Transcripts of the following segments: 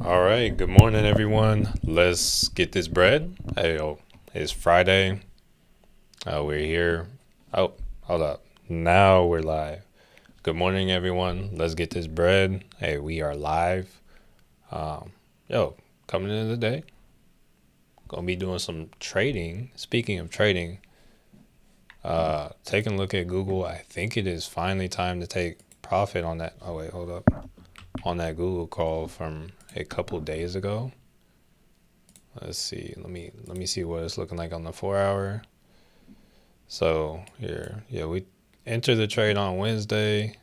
All right, good morning, everyone. Let's get this bread. Hey, it's Friday. We're here. Oh, hold up. Now we're live. Good morning, everyone. Let's get this bread. Hey, we are live. Um, yo, coming into the day. Gonna be doing some trading. Speaking of trading, taking a look at Google. I think it is finally time to take profit on that. Oh wait, hold up. On that Google call from a couple days ago. Let's see. Let me see what it's looking like on the 4 hour. So here, yeah, we enter the trade on Wednesday.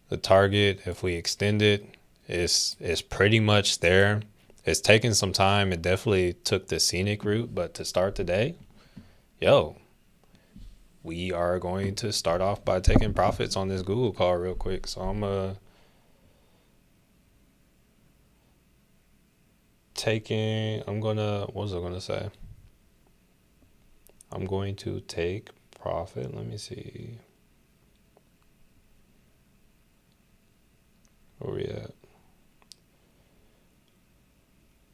The target, if we extend it, is pretty much there. It's taken some time. It definitely took the scenic route, but to start today, yo, we are going to start off by taking profits on this Google call real quick. So I'm what was I gonna say? I'm going to take profit. Let me see. Where we at?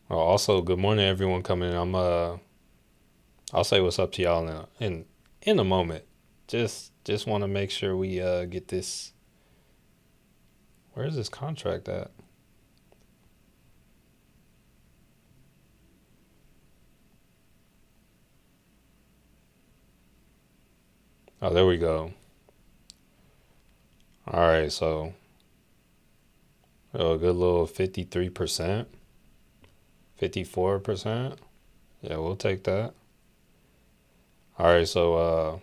Oh, also, good morning, everyone coming in. I'll say what's up to y'all in a moment. Just want to make sure we get this. Where is this contract at? Oh, there we go. All right, so a good little 53%, 54%. Yeah, we'll take that. All right, so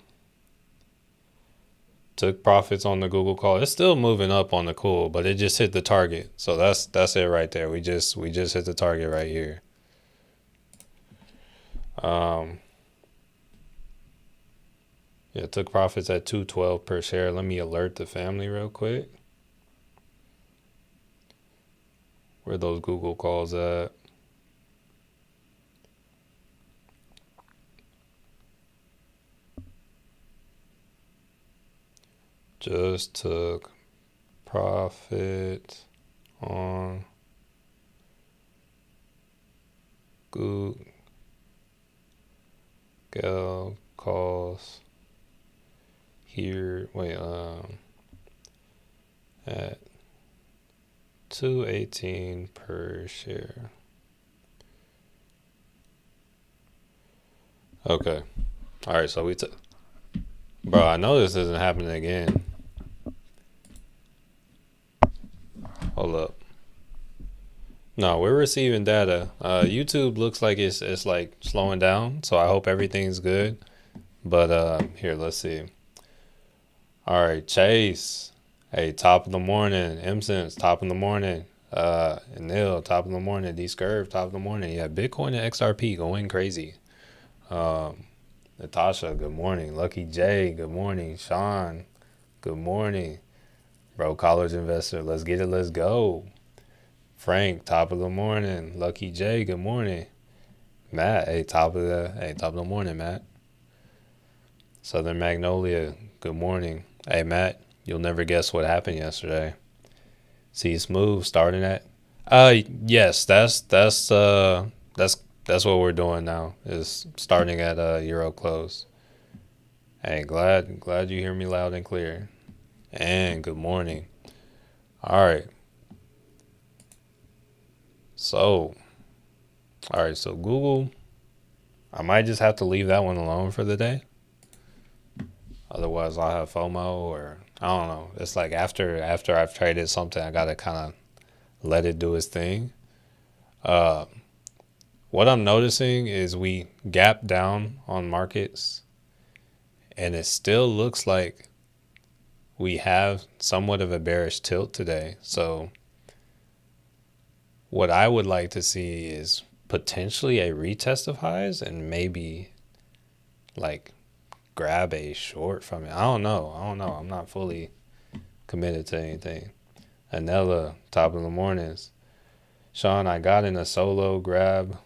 took profits on the Google call. It's still moving up on the cool, but it just hit the target. So that's it right there. We just hit the target right here. Um, yeah, took profits at 212 per share. Let me alert the family real quick. Where those Google calls at? Just took profit on Google calls here. Wait, at 218 per share. Okay. All right. So we took. Bro, I know this isn't happening again. Hold up. No, we're receiving data. YouTube looks like it's like slowing down, so I hope everything's good. But here, let's see. All right, Chase. Hey, top of the morning. MSense, top of the morning. Neil, top of the morning. D Scurv, top of the morning. Yeah, Bitcoin and XRP going crazy. Um, Natasha, good morning. Lucky J, good morning. Sean, good morning. Bro, college investor, let's get it, let's go. Frank, top of the morning. Lucky J, good morning. Matt, top of the morning, Matt. Southern Magnolia, good morning. Hey, Matt, you'll never guess what happened yesterday. See Smooth starting at. Yes, that's what we're doing now. Is starting at Euro close. Hey, glad you hear me loud and clear. And good morning. All right. So, all right. So Google, I might just have to leave that one alone for the day. Otherwise, I'll have FOMO or I don't know. It's like after I've traded something, I gotta kind of let it do its thing. Uh, what I'm noticing is we gap down on markets, and it still looks like we have somewhat of a bearish tilt today. So, what I would like to see is potentially a retest of highs and maybe like grab a short from it. I don't know. I'm not fully committed to anything. Anella, top of the mornings. Sean, I got in a solo grab,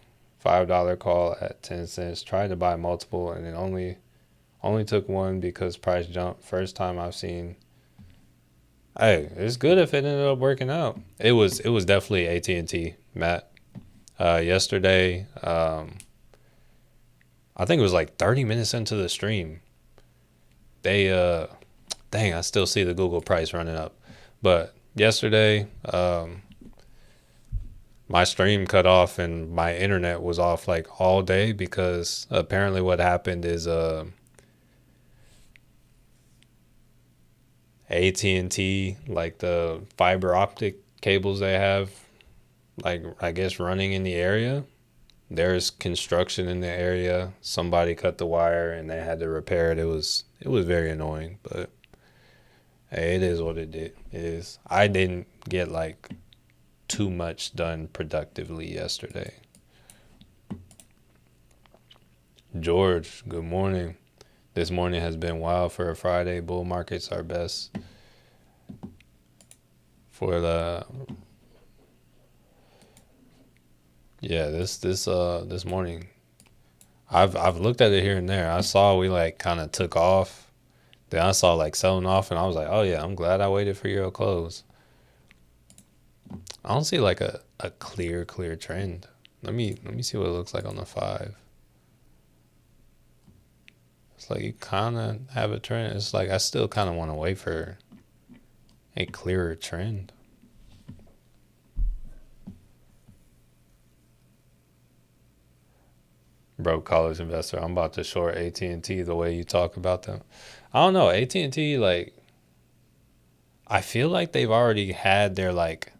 $5 call at 10 cents. Tried to buy multiple and it only took one because price jumped. First time I've seen Hey, it's good if it ended up working out. It was definitely AT&T, Matt. Yesterday, I think it was like 30 minutes into the stream. They dang, I still see the Google price running up. But yesterday, my stream cut off and my internet was off like all day because apparently what happened is AT&T, like the fiber optic cables they have, like I guess running in the area, there's construction in the area. Somebody cut the wire and they had to repair it. It was very annoying, but hey, it is what it is. I didn't get like too much done productively yesterday. George, good morning. This morning has been wild for a Friday. Bull markets are best for the yeah, this morning. I've looked at it here and there. I saw we like kind of took off. Then I saw like selling off and I was like, "Oh yeah, I'm glad I waited for your close." I don't see like a clear trend. Let me see what it looks like on the 5. It's like you kind of have a trend. It's like I still kind of want to wait for a clearer trend. Broke college investor. I'm about to short AT&T the way you talk about them. I don't know. AT&T, like, I feel like they've already had their like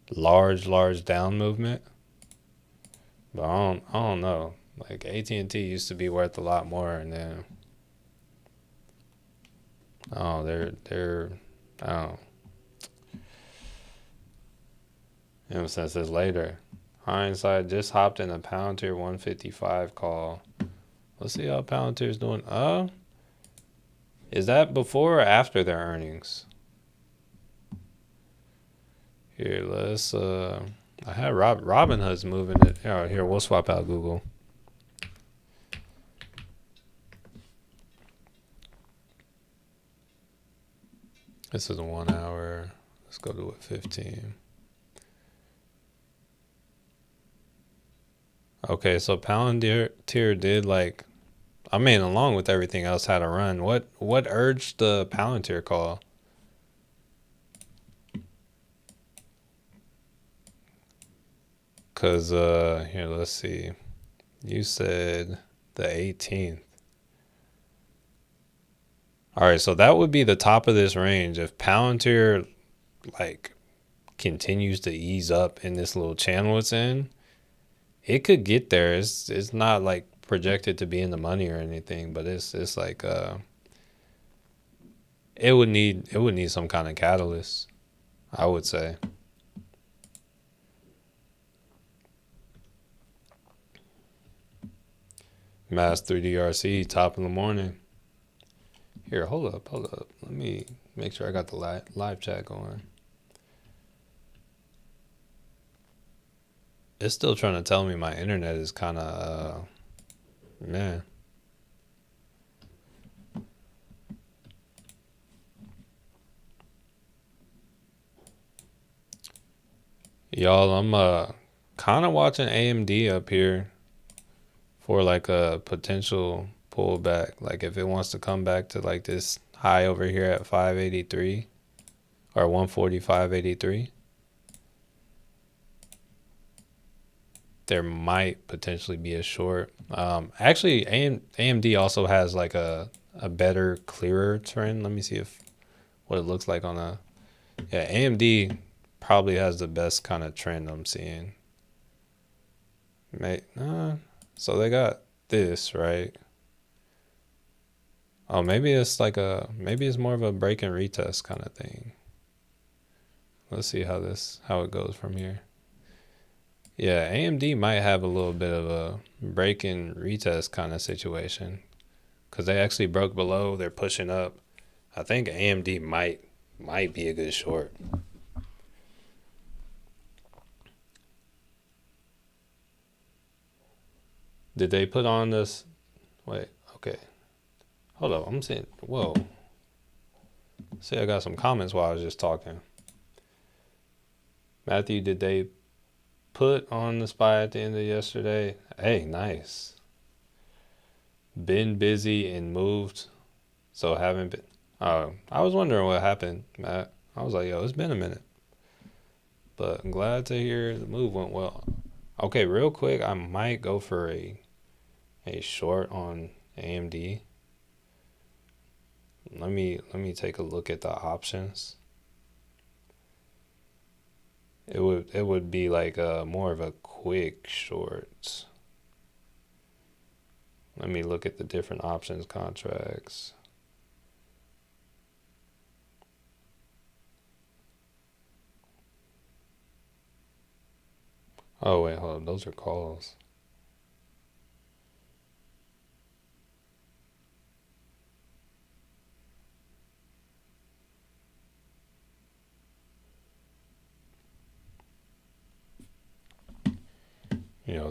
large down movement, but I don't know. Like AT&T used to be worth a lot more, and then oh, they're oh, you know, since it's later. Hindsight just hopped in a Palantir 155 call. Let's see how Palantir's doing. Is that before or after their earnings? Here, let's I had Robinhood's moving it. Oh, here, we'll swap out Google. This is a 1 hour. Let's go to 15. Okay, so Palantir did like, I mean, along with everything else, had a run. What urged the Palantir call? Cause here, let's see. You said the 18th. All right, so that would be the top of this range if Palantir like continues to ease up in this little channel it's in. It could get there. It's not like projected to be in the money or anything, but it's like it would need some kind of catalyst, I would say. Mass 3DRC top of the morning. Here, hold up. Let me make sure I got the live chat going. It's still trying to tell me my internet is kind of man. Y'all, I'm kind of watching AMD up here for like a potential pullback. Like if it wants to come back to like this high over here at 583 or 145.83, there might potentially be a short. Actually, AMD also has like a better, clearer trend. Let me see if what it looks like on a yeah. AMD probably has the best kind of trend I'm seeing. So they got this right. Oh, maybe it's more of a break and retest kind of thing. Let's see how it goes from here. Yeah, AMD might have a little bit of a break and retest kind of situation because they actually broke below. They're pushing up. I think AMD might be a good short. Did they put on this? Wait, okay. Hold up, I'm saying, whoa. See, I got some comments while I was just talking. Matthew, did they put on the spy at the end of yesterday? Hey, nice. Been busy and moved, so haven't been. I was wondering what happened, Matt. I was like, yo, it's been a minute. But I'm glad to hear the move went well. Okay, real quick, I might go for a short on AMD. Let me take a look at the options. It would be like more of a quick short. Let me look at the different options contracts. Oh wait, hold on. Those are calls.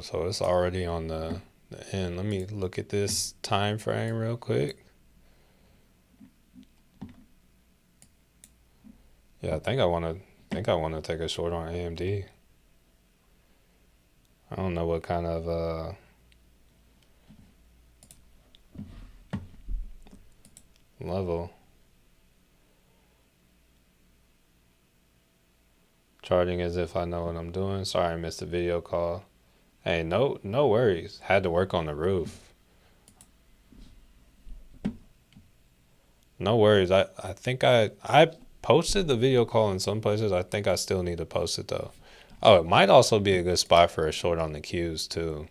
So it's already on the end. Let me look at this time frame real quick. Yeah, I think I want to take a short on AMD. I don't know what kind of level. Charting as if I know what I'm doing. Sorry I missed the video call. Hey, no worries. Had to work on the roof. No worries. I think I posted the video call in some places. I think I still need to post it though. Oh, it might also be a good spot for a short on the Qs too.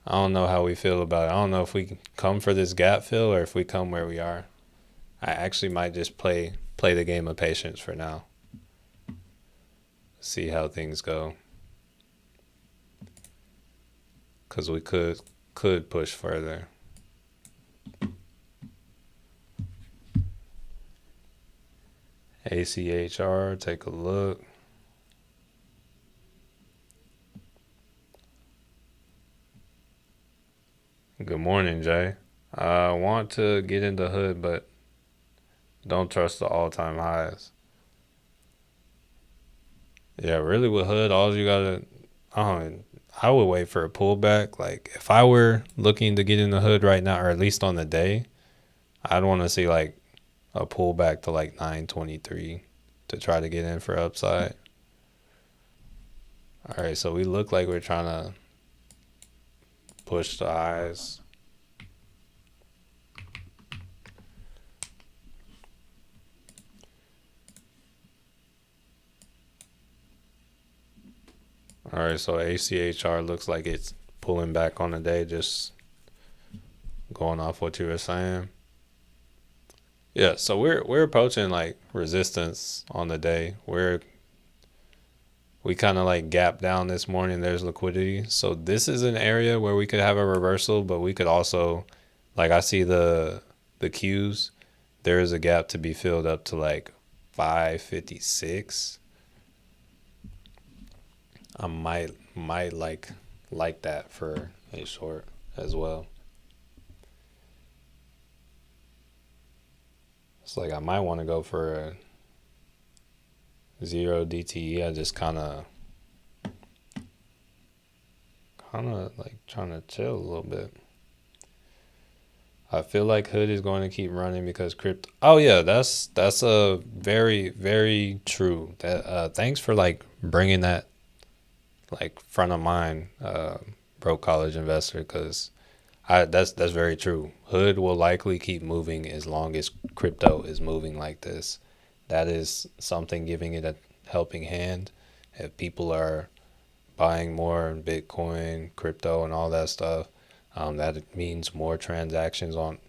I don't know how we feel about it. I don't know if we come for this gap fill or if we come where we are. I actually might just play the game of patience for now. See how things go. Cause we could push further. ACHR, take a look. Good morning, Jay. I want to get into hood, but don't trust the all-time highs. Yeah, really with hood, all you gotta, I would wait for a pullback. Like if I were looking to get in the hood right now, or at least on the day, I'd want to see like a pullback to like 923 to try to get in for upside. All right, so we look like we're trying to push the highs. All right, so ACHR looks like it's pulling back on the day, just going off what you were saying. Yeah, so we're approaching like resistance on the day. We kind of like gap down this morning. There's liquidity, so this is an area where we could have a reversal, but we could also, like I see the Qs. There is a gap to be filled up to like 556. I might like that for a short as well. It's like I might want to go for a zero DTE. I just kind of like trying to chill a little bit. I feel like hood is going to keep running because crypto. Oh yeah, that's a very very true. That thanks for like bringing that like front of mind, broke college investor, because that's very true. Hood will likely keep moving as long as crypto is moving like this. That is something giving it a helping hand. If people are buying more Bitcoin, crypto, and all that stuff, that means more transactions on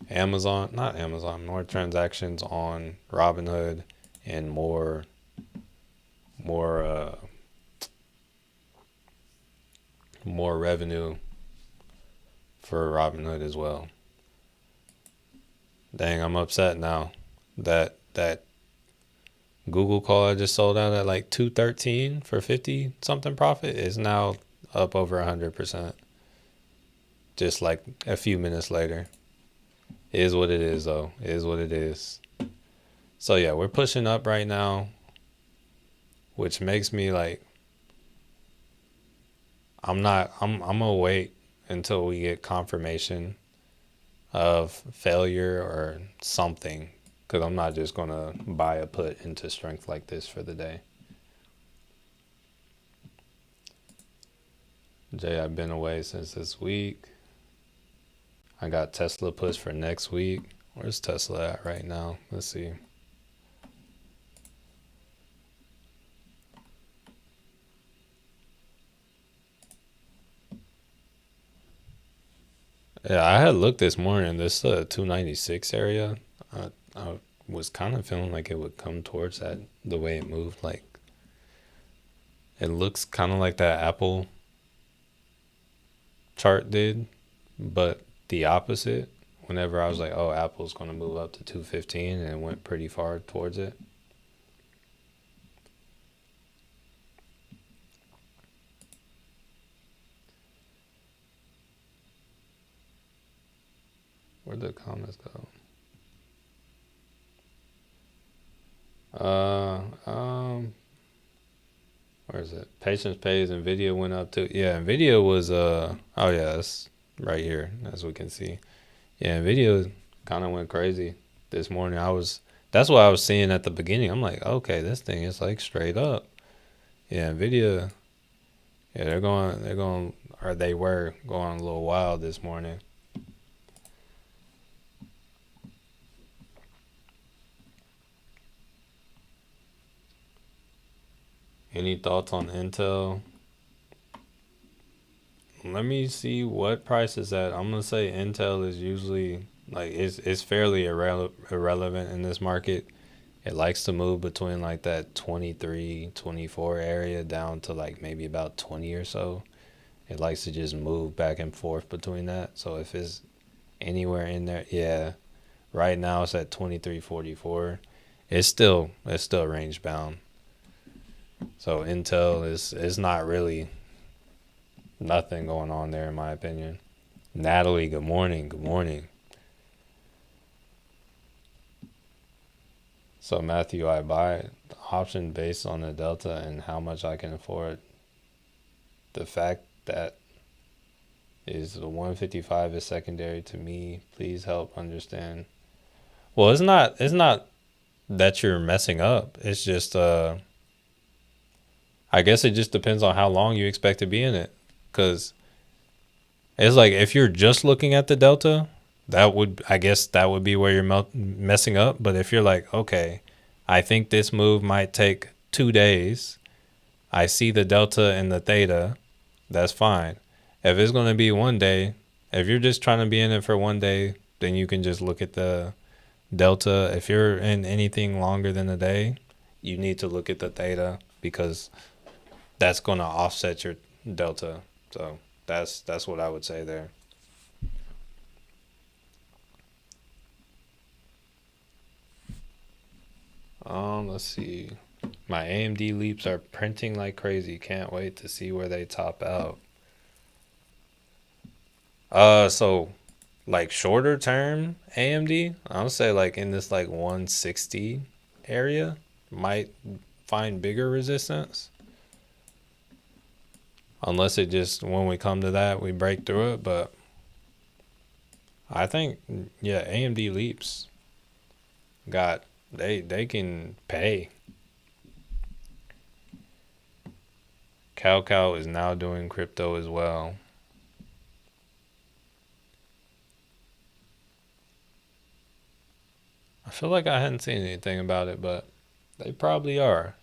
Amazon, not Amazon, more transactions on Robinhood, and more more revenue for Robinhood as well. Dang, I'm upset now. That Google call I just sold out at like 213 for 50 something profit is now up over 100%. just like a few minutes later. It is what it is, though. It is what it is. So yeah, we're pushing up right now, which makes me like I'm gonna wait until we get confirmation of failure or something, because I'm not just gonna buy a put into strength like this for the day. Jay, I've been away since this week. I got Tesla puts for next week. Where's Tesla at right now? Let's see. Yeah, I had looked this morning. This 296 area. I was kind of feeling like it would come towards that the way it moved. Like it looks kind of like that Apple chart did, but the opposite. Whenever I was like, oh, Apple's going to move up to 215, and it went pretty far towards it. Where'd the comments go? Where is it? Patience pays. Nvidia went up to, yeah. Nvidia was oh yeah, that's right here as we can see. Yeah, Nvidia kind of went crazy this morning. That's what I was seeing at the beginning. I'm like, okay, this thing is like straight up. Yeah, Nvidia. Yeah, they were going a little wild this morning. Any thoughts on Intel? Let me see what price is at. I'm gonna say Intel is usually like it's fairly irrelevant in this market. It likes to move between like that 23, 24 area down to like maybe about 20 or so. It likes to just move back and forth between that. So if it's anywhere in there, yeah. Right now it's at 23.44. It's still range bound. So Intel is not really nothing going on there in my opinion. Natalie, good morning. Good morning. So Matthew, I buy the option based on the delta and how much I can afford. The fact that is the 155 is secondary to me. Please help understand. Well, it's not that you're messing up. It's just I guess it just depends on how long you expect to be in it. Cause it's like if you're just looking at the delta, I guess that would be where you're messing up. But if you're like, okay, I think this move might take 2 days. I see the delta and the theta. That's fine. If it's going to be 1 day, if you're just trying to be in it for 1 day, then you can just look at the delta. If you're in anything longer than a day, you need to look at the theta because that's going to offset your delta. So that's what I would say there. Let's see. My AMD leaps are printing like crazy. Can't wait to see where they top out. So like shorter term AMD, I would say like in this like 160 area might find bigger resistance. Unless it just, when we come to that, we break through it. But I think, yeah, AMD leaps they can pay. Cow is now doing crypto as well. I feel like I hadn't seen anything about it, but they probably are.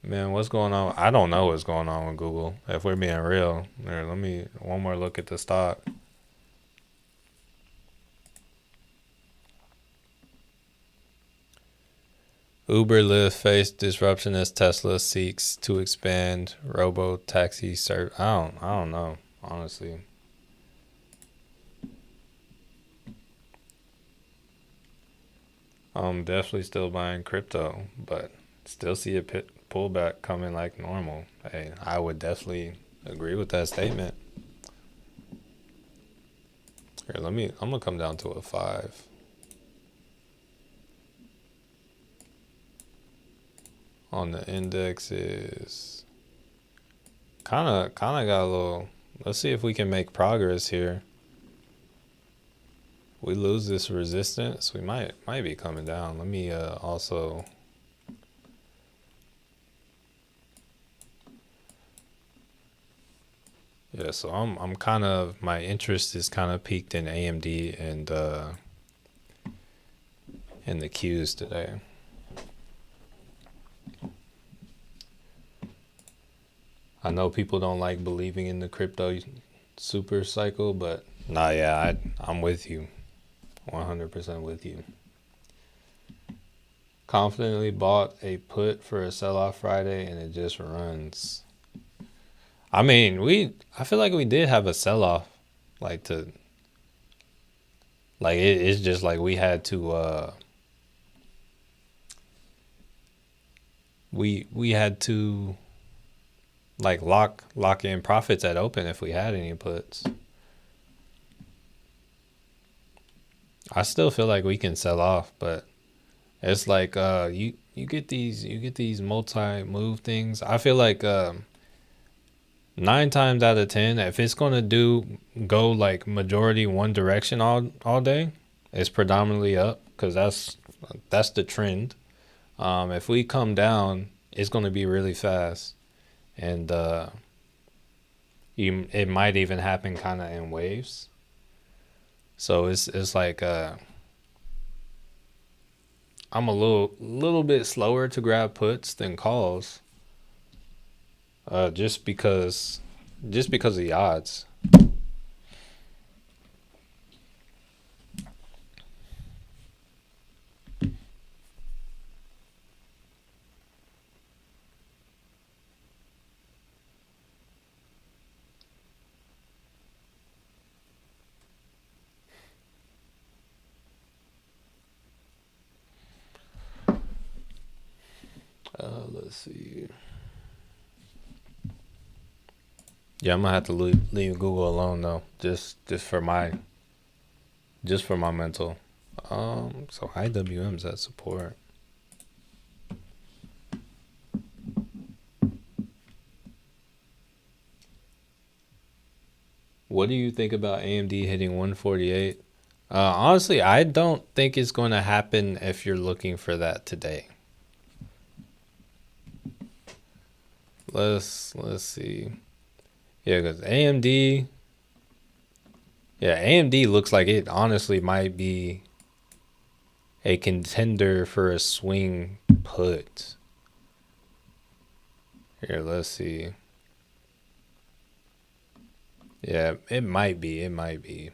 Man, what's going on? I don't know what's going on with Google. If we're being real, there. Let me one more look at the stock. Uber, Lyft face disruption as Tesla seeks to expand robo taxi service. I don't know, honestly. I'm definitely still buying crypto, but still see a pullback coming like normal. Hey, I would definitely agree with that statement. Here, I'm gonna come down to a 5. On the indexes. Kinda got a little. Let's see if we can make progress here. We lose this resistance, we might be coming down. Let me also. Yeah, so I'm kind of, my interest is kind of peaked in AMD and in the Qs today. I know people don't like believing in the crypto super cycle, but nah, yeah, I'm with you. 100% with you. Confidently bought a put for a sell-off Friday and it just runs. I mean, I feel like we did have a sell-off, like it's just like we had to we had to like lock in profits at open if we had any puts. I still feel like we can sell off, but it's like you get these multi-move things. I feel like 9 times out of 10, if it's gonna go like majority one direction all day, it's predominantly up because that's the trend. If we come down, it's gonna be really fast, and it might even happen kind of in waves. So it's like I'm a little bit slower to grab puts than calls, just because of the odds. Let's see. Yeah, I'm gonna have to leave Google alone though, just for my mental. So IWM's at support. What do you think about AMD hitting 148? Honestly, I don't think it's going to happen if you're looking for that today. Let's see. Yeah, because AMD. Yeah, AMD looks like it honestly might be a contender for a swing put. Here, let's see. Yeah, it might be. It might be.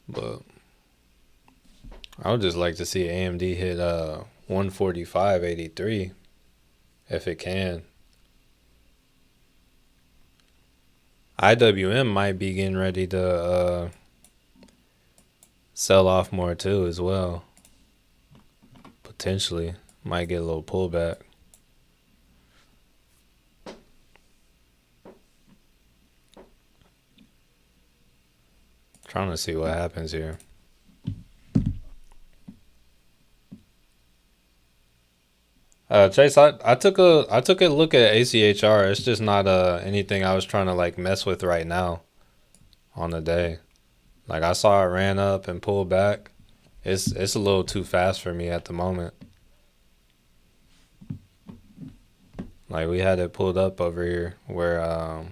But I would just like to see AMD hit 145.83 if it can. IWM might be getting ready to sell off more too as well. Potentially. Might get a little pullback. Trying to see what happens here. Chase, I took a look at ACHR. It's just not anything I was trying to like mess with right now on the day. Like I saw it ran up and pulled back. It's a little too fast for me at the moment. Like we had it pulled up over here where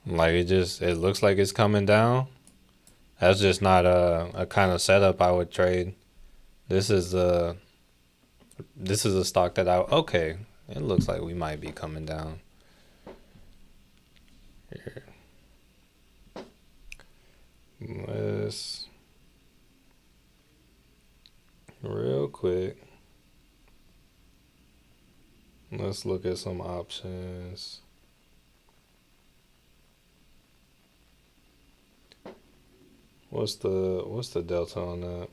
like it looks like it's coming down. That's just not a kind of setup I would trade. This is a stock that okay. It looks like we might be coming down. Here. Let's real quick. Let's look at some options. What's the delta on that?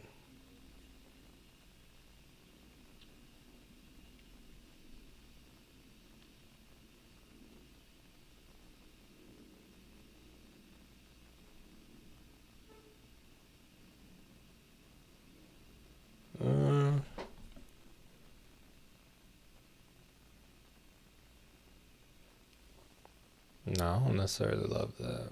Uh, no, I don't necessarily love that.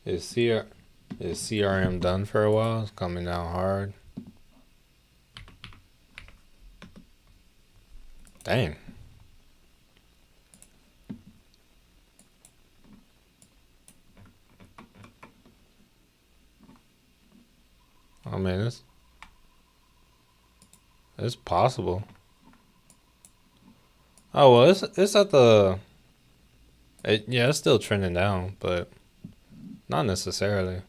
Is CR is CRM done for a while? It's coming down hard. Dang. I mean, it's possible. Oh well, it's at the yeah, it's still trending down, but not necessarily.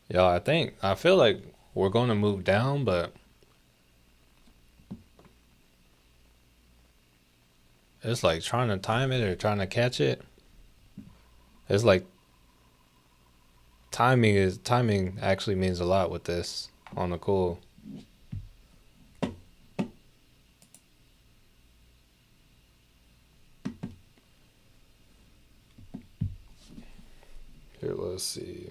Yeah, I feel like we're going to move down, but it's like trying to time it or trying to catch it. It's like timing actually means a lot with this on the cool. Here, let's see.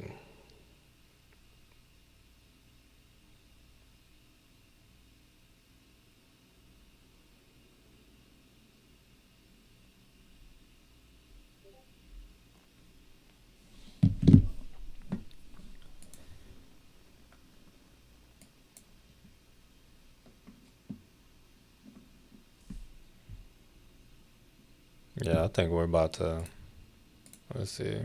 Yeah, I think we're about to. Let's see.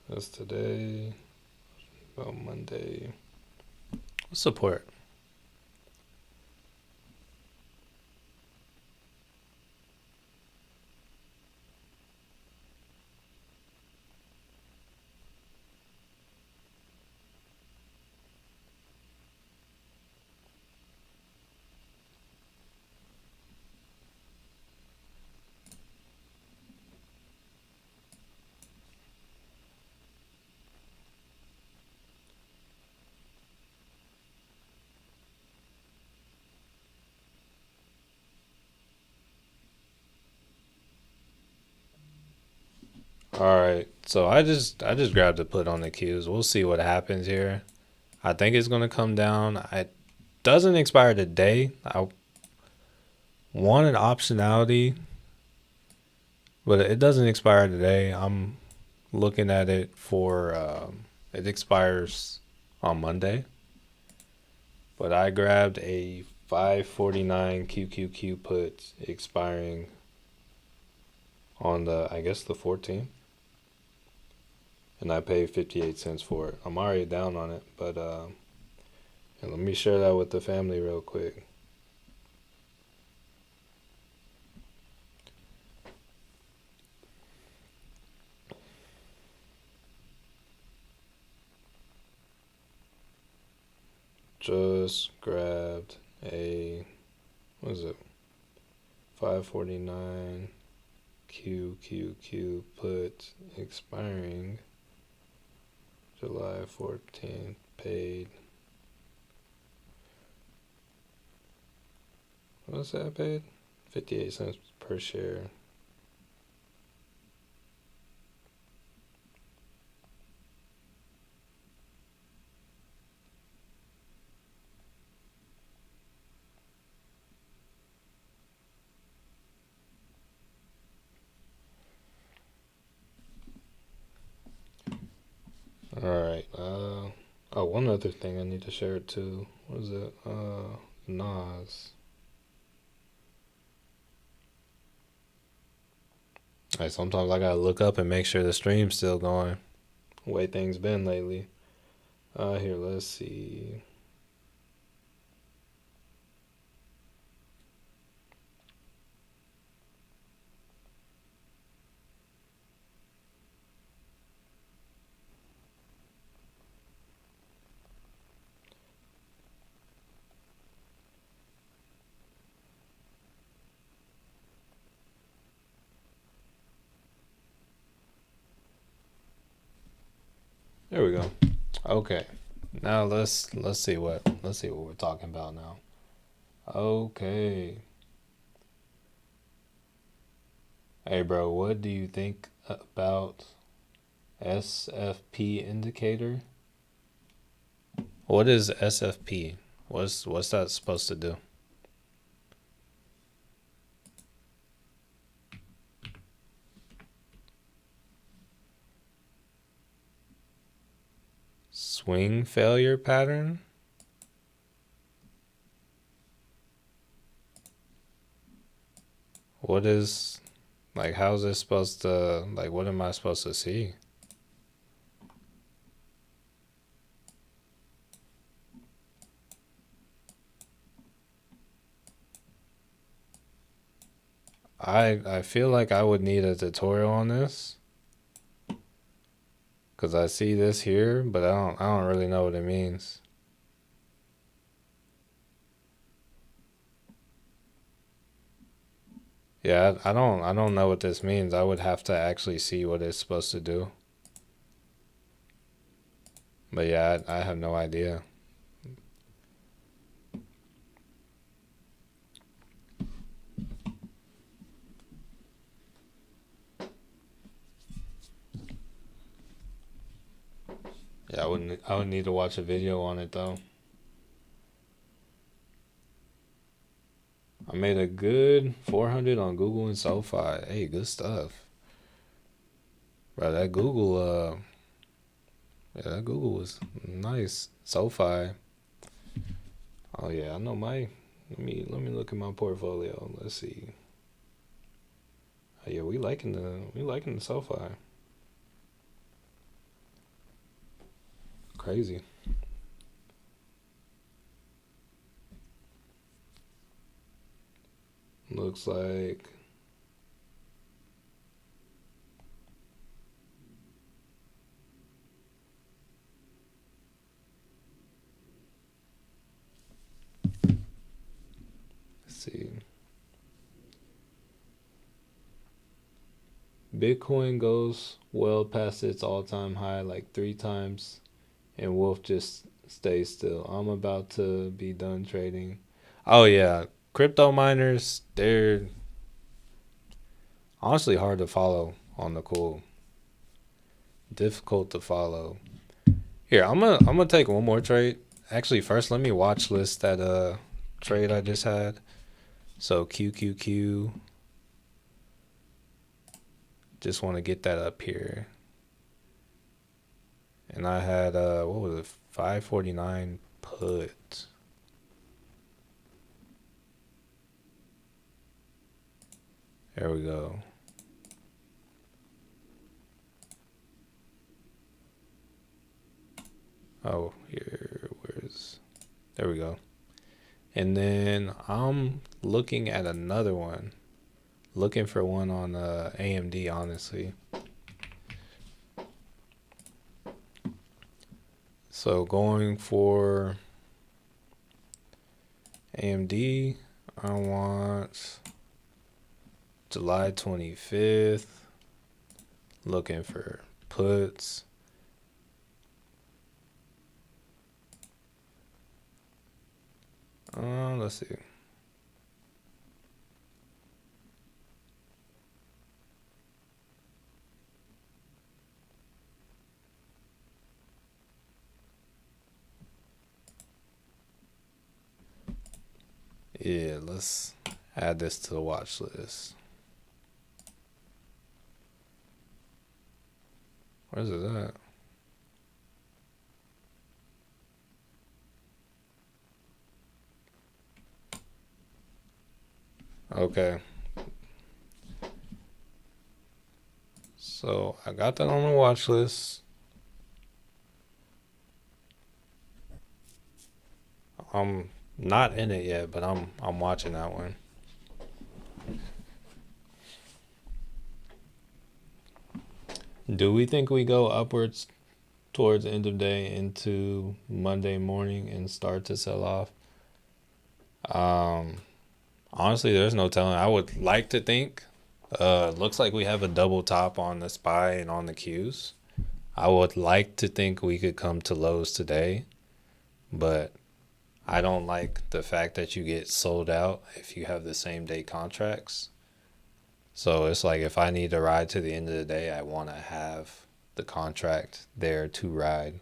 That's today. About Monday. Support. All right. So I just grabbed the put on the cues. We'll see what happens here. I think it's gonna come down. It doesn't expire today. I wanted optionality, but it doesn't expire today. I'm looking at it for it expires on Monday. But I grabbed a 549 QQQ put expiring on the I guess the 14th, and I paid 58 cents for it. I'm already down on it, but and let me share that with the family real quick. Just grabbed a what is it? 549 QQQ put expiring July 14th, paid. What's that paid? 58 cents per share. one other thing I need to share too. What is it? Nas. Like sometimes I gotta look up and make sure the stream's still going. The way things been lately. Here, let's see. There we go. Okay. Now let's see what we're talking about now. Okay. Hey bro, what do you think about SFP indicator? What is SFP? What's that supposed to do? Swing failure pattern? What is, like, how's this supposed to, like, what am I supposed to see? I feel like I would need a tutorial on this because I see this here, but I don't really know what it means. Yeah, I don't know what this means. I would have to actually see what it's supposed to do. But yeah, I have no idea. Yeah, I would need to watch a video on it though. I made a good 400 on Google and SoFi. Hey, good stuff. Bro, that Google was nice. SoFi. Oh yeah, I know my let me look at my portfolio. Let's see. Oh, yeah, we liking the SoFi. Crazy. Looks like let's see. Bitcoin goes well past its all-time high like 3 times, and Wolf just stays still. I'm about to be done trading. Oh yeah, crypto miners, they're honestly hard to follow on the cool. Difficult to follow. Here, I'm gonna take one more trade. Actually, first let me watch list that trade I just had. So QQQ. Just want to get that up here. And I had what was it? 549 put. There we go. Oh, there we go. And then I'm looking at another one. Looking for one on AMD, honestly. So going for AMD, I want July 25th. Looking for puts. Let's see. Yeah, let's add this to the watch list. Where's it at? Okay. So I got that on the watch list. I'm not in it yet, but I'm watching that one. Do we think we go upwards towards the end of day into Monday morning and start to sell off? Um, Honestly, there's no telling. I would like to think. Looks like we have a double top on the SPY and on the Qs. I would like to think we could come to lows today, but I don't like the fact that you get sold out if you have the same day contracts. So it's like if I need to ride to the end of the day, I want to have the contract there to ride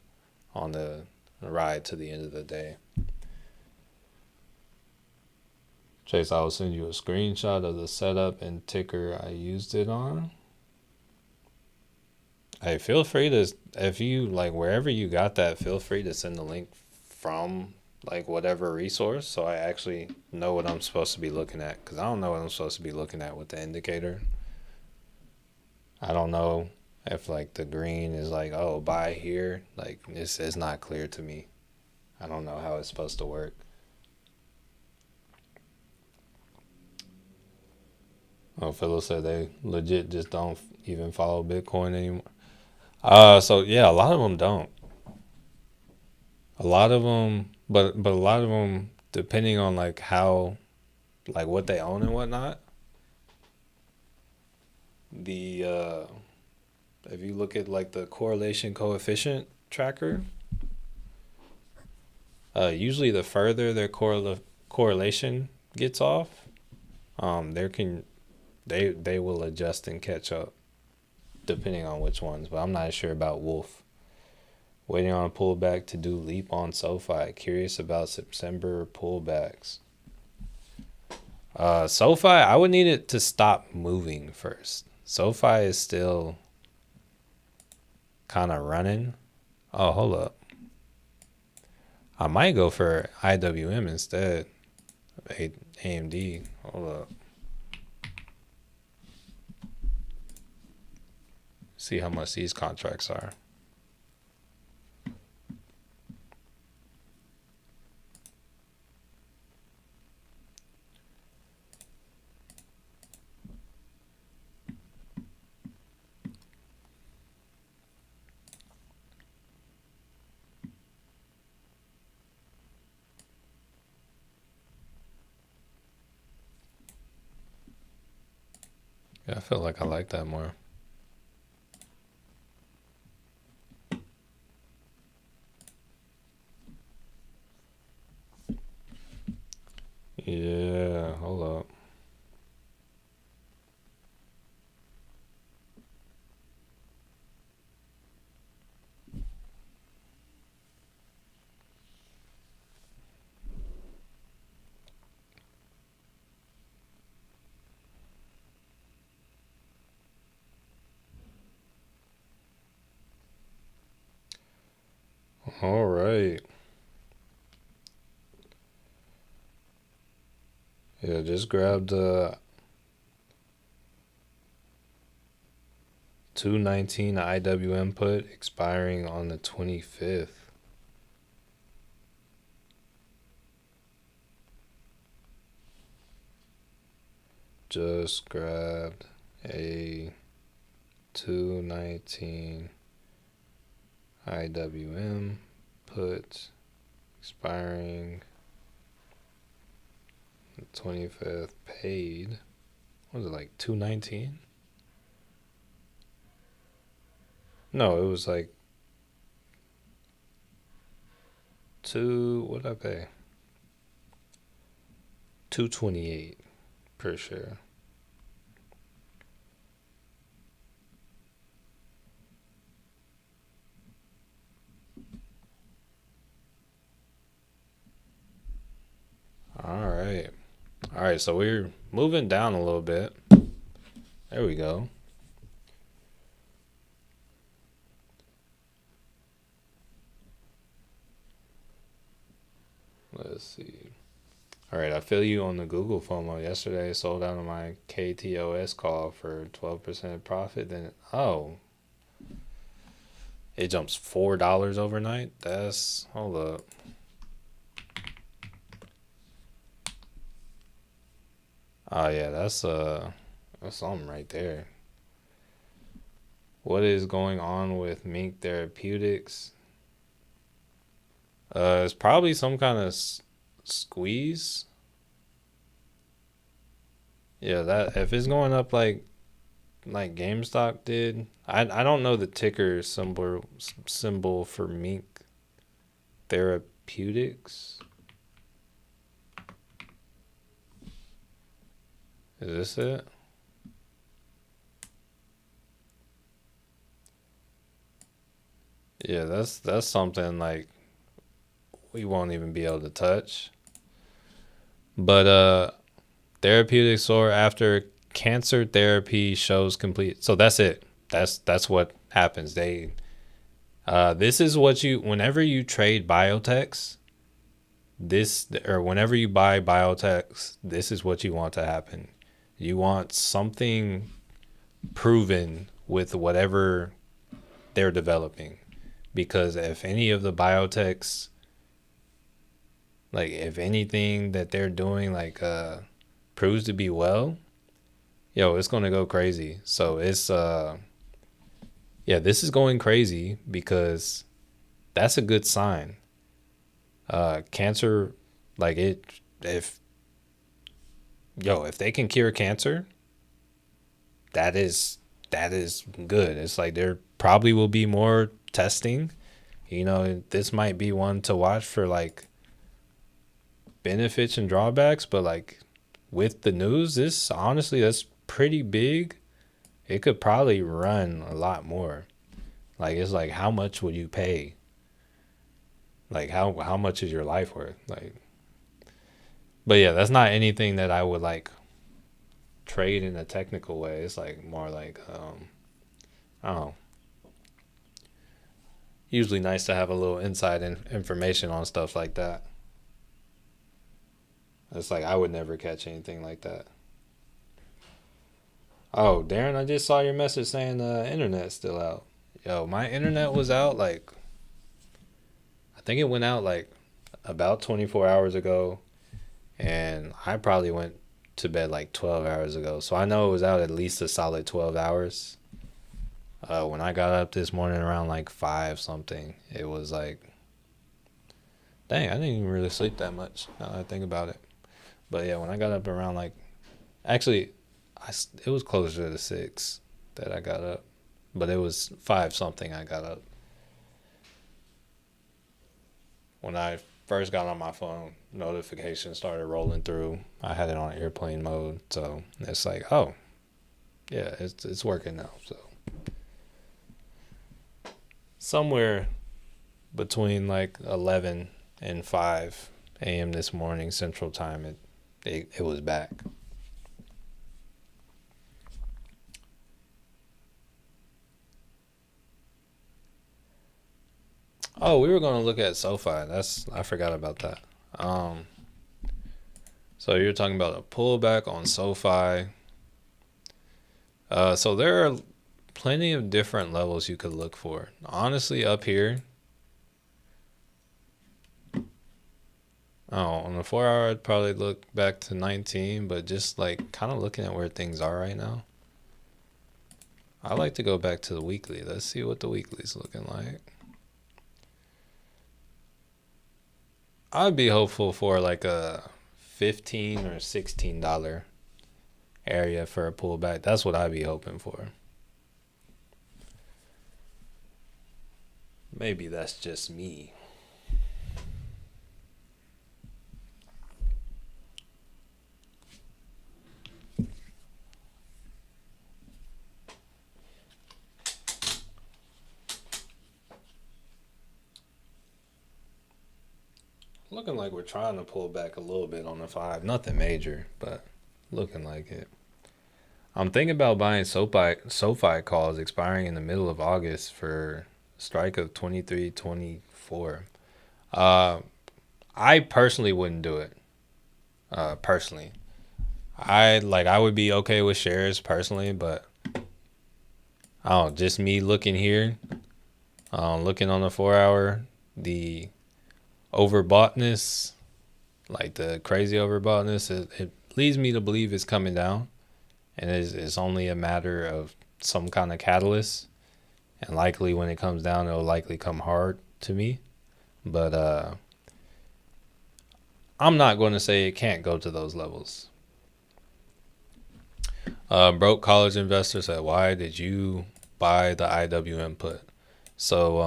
on the ride to the end of the day. Chase, I will send you a screenshot of the setup and ticker I used it on. Hey, feel free to, if you like wherever you got that, feel free to send the link from like whatever resource so I actually know what I'm supposed to be looking at. Because I don't know what I'm supposed to be looking at with the indicator. I don't know if like the green is like, oh, buy here. Like, it's not clear to me. I don't know how it's supposed to work. Oh, Philip said they legit just don't even follow Bitcoin anymore. So yeah, a lot of them don't. A lot of them, but a lot of them, depending on like how, like what they own and whatnot. The If you look at like the correlation coefficient tracker, usually the further their correlation gets off, there can they will adjust and catch up depending on which ones. But I'm not sure about Wolf. Waiting on a pullback to do leap on SoFi. Curious about September pullbacks. SoFi, I would need it to stop moving first. SoFi is still kind of running. Oh, hold up. I might go for IWM instead of AMD. Hold up. See how much these contracts are. Yeah, I feel like I like that more. Yeah, hold up. All right. Yeah, just grab the 219 IWM put expiring on the 25th. Just grabbed a 219 IWM put expiring the 25th, paid. What was it, like 219? No, it was like what did I pay? 228 per share. All right. All right, so we're moving down a little bit. There we go. Let's see. All right, I feel you on the Google FOMO. Yesterday, I sold out on my KTOS call for 12% profit. Then, oh, it jumps $4 overnight. Hold up. Oh yeah, that's something right there. What is going on with Mink Therapeutics? It's probably some kind of squeeze. Yeah, that if it's going up like GameStop did. I don't know the ticker symbol for Mink Therapeutics. Is this it? Yeah, that's something like we won't even be able to touch. But therapeutics soar after cancer therapy shows complete. So that's it. That's what happens. This is what you whenever you trade biotechs, this or whenever you buy biotechs, this is what you want to happen. You want something proven with whatever they're developing. Because if any of the biotechs, like if anything that they're doing proves to be well, yo, it's gonna go crazy. So it's yeah, this is going crazy because that's a good sign. Cancer, like it, if if they can cure cancer, that is good. It's like there probably will be more testing. This might be one to watch for like benefits and drawbacks, but like with the news, this honestly that's pretty big. It could probably run a lot more. Like it's like how much would you pay? Like how much is your life worth? Like, but yeah, that's not anything that I would like trade in a technical way. It's like more like I don't know. Usually nice to have a little inside information on stuff like that. It's like I would never catch anything like that. Oh, Darren, I just saw your message saying the internet's still out. Yo, my internet was out like I think it went out like about 24 hours ago, and I probably went to bed like 12 hours ago. So I know it was out at least a solid 12 hours. When I got up this morning around like 5 something, it was like, dang, I didn't even really sleep that much now that I think about it. But yeah, when I got up around like, actually, it was closer to 6 that I got up, but it was 5 something I got up. When I first got on my phone, notifications started rolling through. I had it on airplane mode, so it's like, oh, yeah, it's working now. So somewhere between like 11 and 5 a.m. this morning Central Time, it was back. Oh, we were gonna look at SoFi. I forgot about that. Um, so you're talking about a pullback on SoFi. So there are plenty of different levels you could look for. Honestly, up here, on the 4 hour, I'd probably look back to 19, but just like kind of looking at where things are right now, I like to go back to the weekly. Let's see what the weekly's looking like. I'd be hopeful for like a $15 or $16 area for a pullback. That's what I'd be hoping for. Maybe that's just me. Looking like we're trying to pull back a little bit on the 5. Nothing major, but looking like it. I'm thinking about buying SoFi calls expiring in the middle of August for a strike of 23.24. Uh, I personally wouldn't do it. personally. I would be okay with shares personally, but I don't, just me looking here, looking on the 4 hour, the overboughtness, like the crazy overboughtness, it leads me to believe it's coming down, and it's only a matter of some kind of catalyst, and likely when it comes down, it'll likely come hard to me. But I'm not going to say it can't go to those levels. Broke college investor said, "Why did you buy the IWM put?" So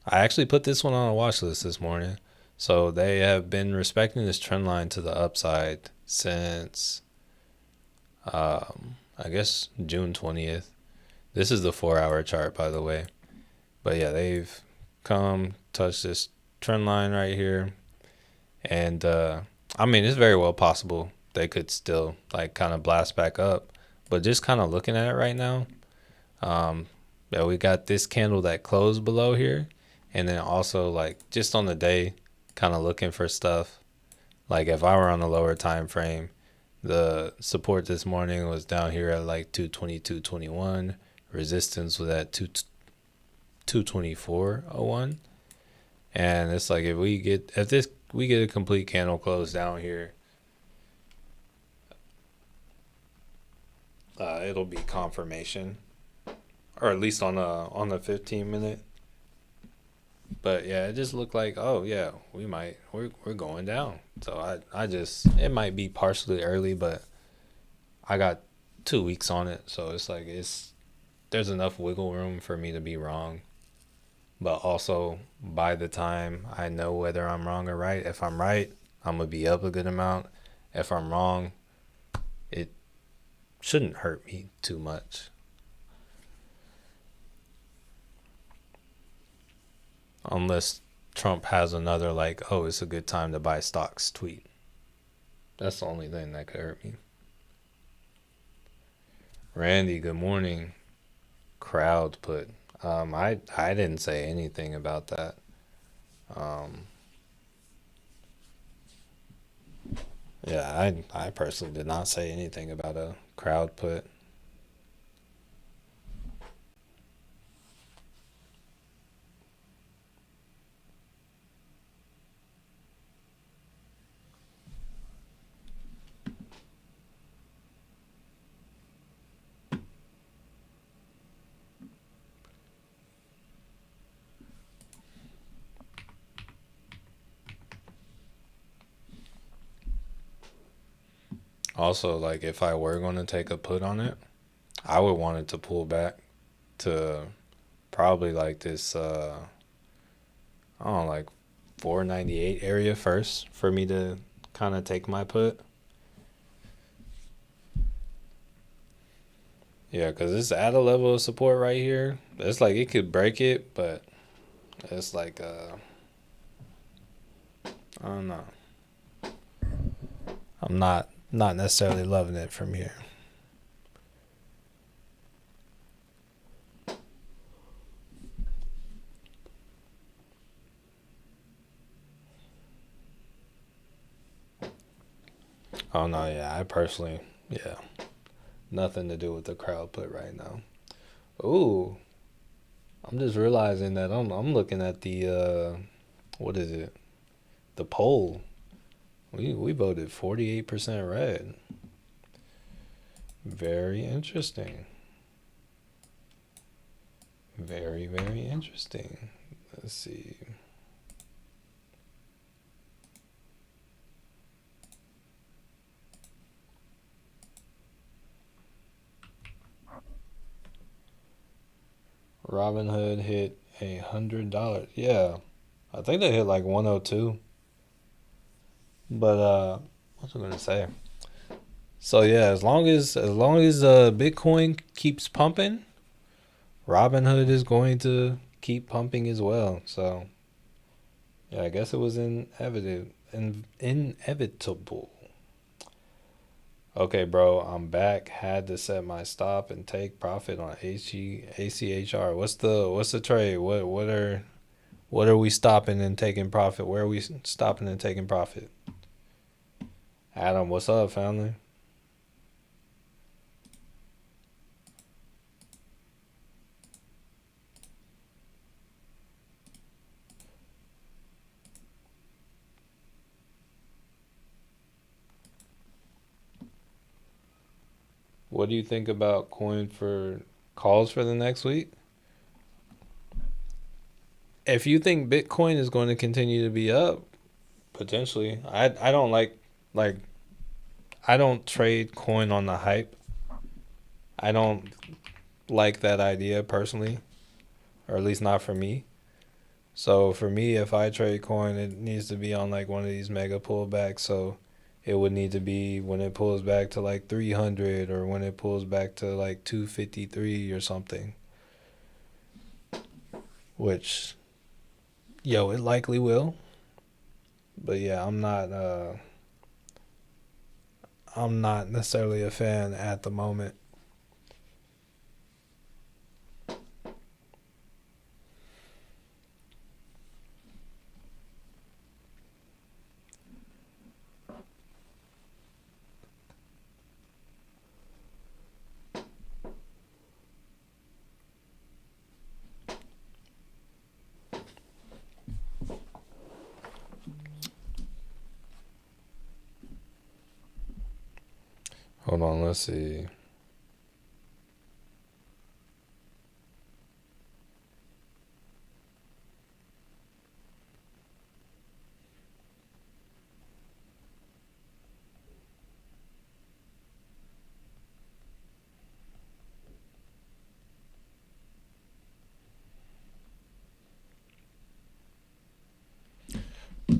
I actually put this one on a watch list this morning. So they have been respecting this trend line to the upside since I guess June 20th. This is the 4 hour chart, by the way. But yeah, they've come touched this trend line right here, and I mean it's very well possible they could still like kind of blast back up. But just kind of looking at it right now, yeah, we got this candle that closed below here, and then also like just on the day, kind of looking for stuff. Like if I were on a lower time frame, the support this morning was down here at like 222.21. Resistance was at 224.01. And it's like if we get a complete candle close down here, it'll be confirmation, or at least on the 15 minute. But yeah, it just looked like, oh yeah, we're going down. So I just, it might be partially early, but I got 2 weeks on it, so it's like there's enough wiggle room for me to be wrong. But also, by the time I know whether I'm wrong or right, if I'm right, I'm gonna be up a good amount. If I'm wrong, it shouldn't hurt me too much. Unless Trump has another like, oh, it's a good time to buy stocks tweet. That's the only thing that could hurt me. Randy, good morning. Crowd put. I didn't say anything about that. Um, yeah, I personally did not say anything about a crowd put. Also, like if I were going to take a put on it, I would want it to pull back to probably like this I don't know, like 498 area first for me to kind of take my put. Yeah, because it's at a level of support right here. It's like it could break it, but it's like I don't know. I'm not necessarily loving it from here. Oh no, yeah, I personally, yeah, nothing to do with the crowd put right now. Ooh, I'm just realizing that I'm looking at the what is it? The poll. We voted 48% red. Very interesting. Very, very interesting. Let's see. Robinhood hit $100. Yeah, I think they hit like 102. But what's I gonna say? So yeah, as long as Bitcoin keeps pumping, Robinhood is going to keep pumping as well. So yeah, I guess it was inevitable. Okay, bro, I'm back. Had to set my stop and take profit on ACHR. What's the trade? What are we stopping and taking profit? Where are we stopping and taking profit? Adam, what's up, family? What do you think about coin for calls for the next week? If you think Bitcoin is going to continue to be up, potentially. I don't like I don't trade coin on the hype. I don't like that idea personally, or at least not for me. So for me, if I trade coin, it needs to be on like one of these mega pullbacks. So it would need to be when it pulls back to like 300 or when it pulls back to like 253 or something, which yo, it likely will. But yeah, I'm not necessarily a fan at the moment. Hold on, let's see.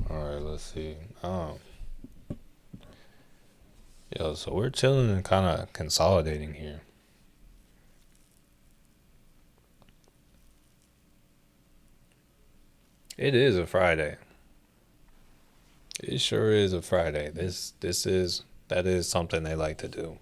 All right, let's see. Yo, so we're chilling and kind of consolidating here. It is a Friday. It sure is a Friday. This is that is something they like to do.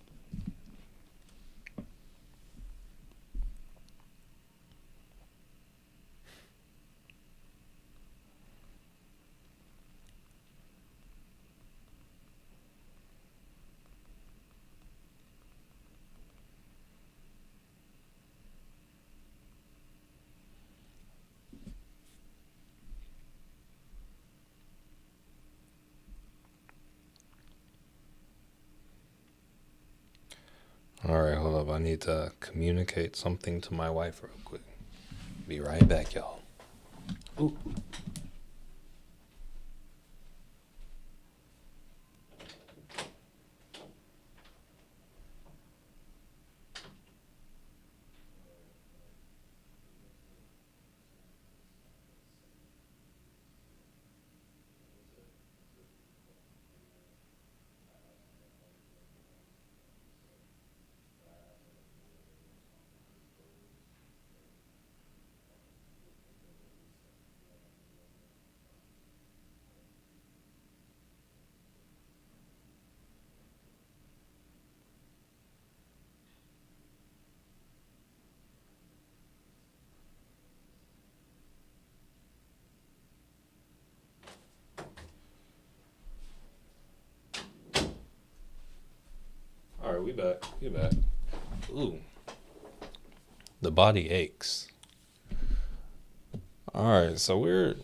All right, hold up. I need to communicate something to my wife real quick. Be right back, y'all. Ooh. All right, we back. We back. Ooh, the body aches. All right, so we're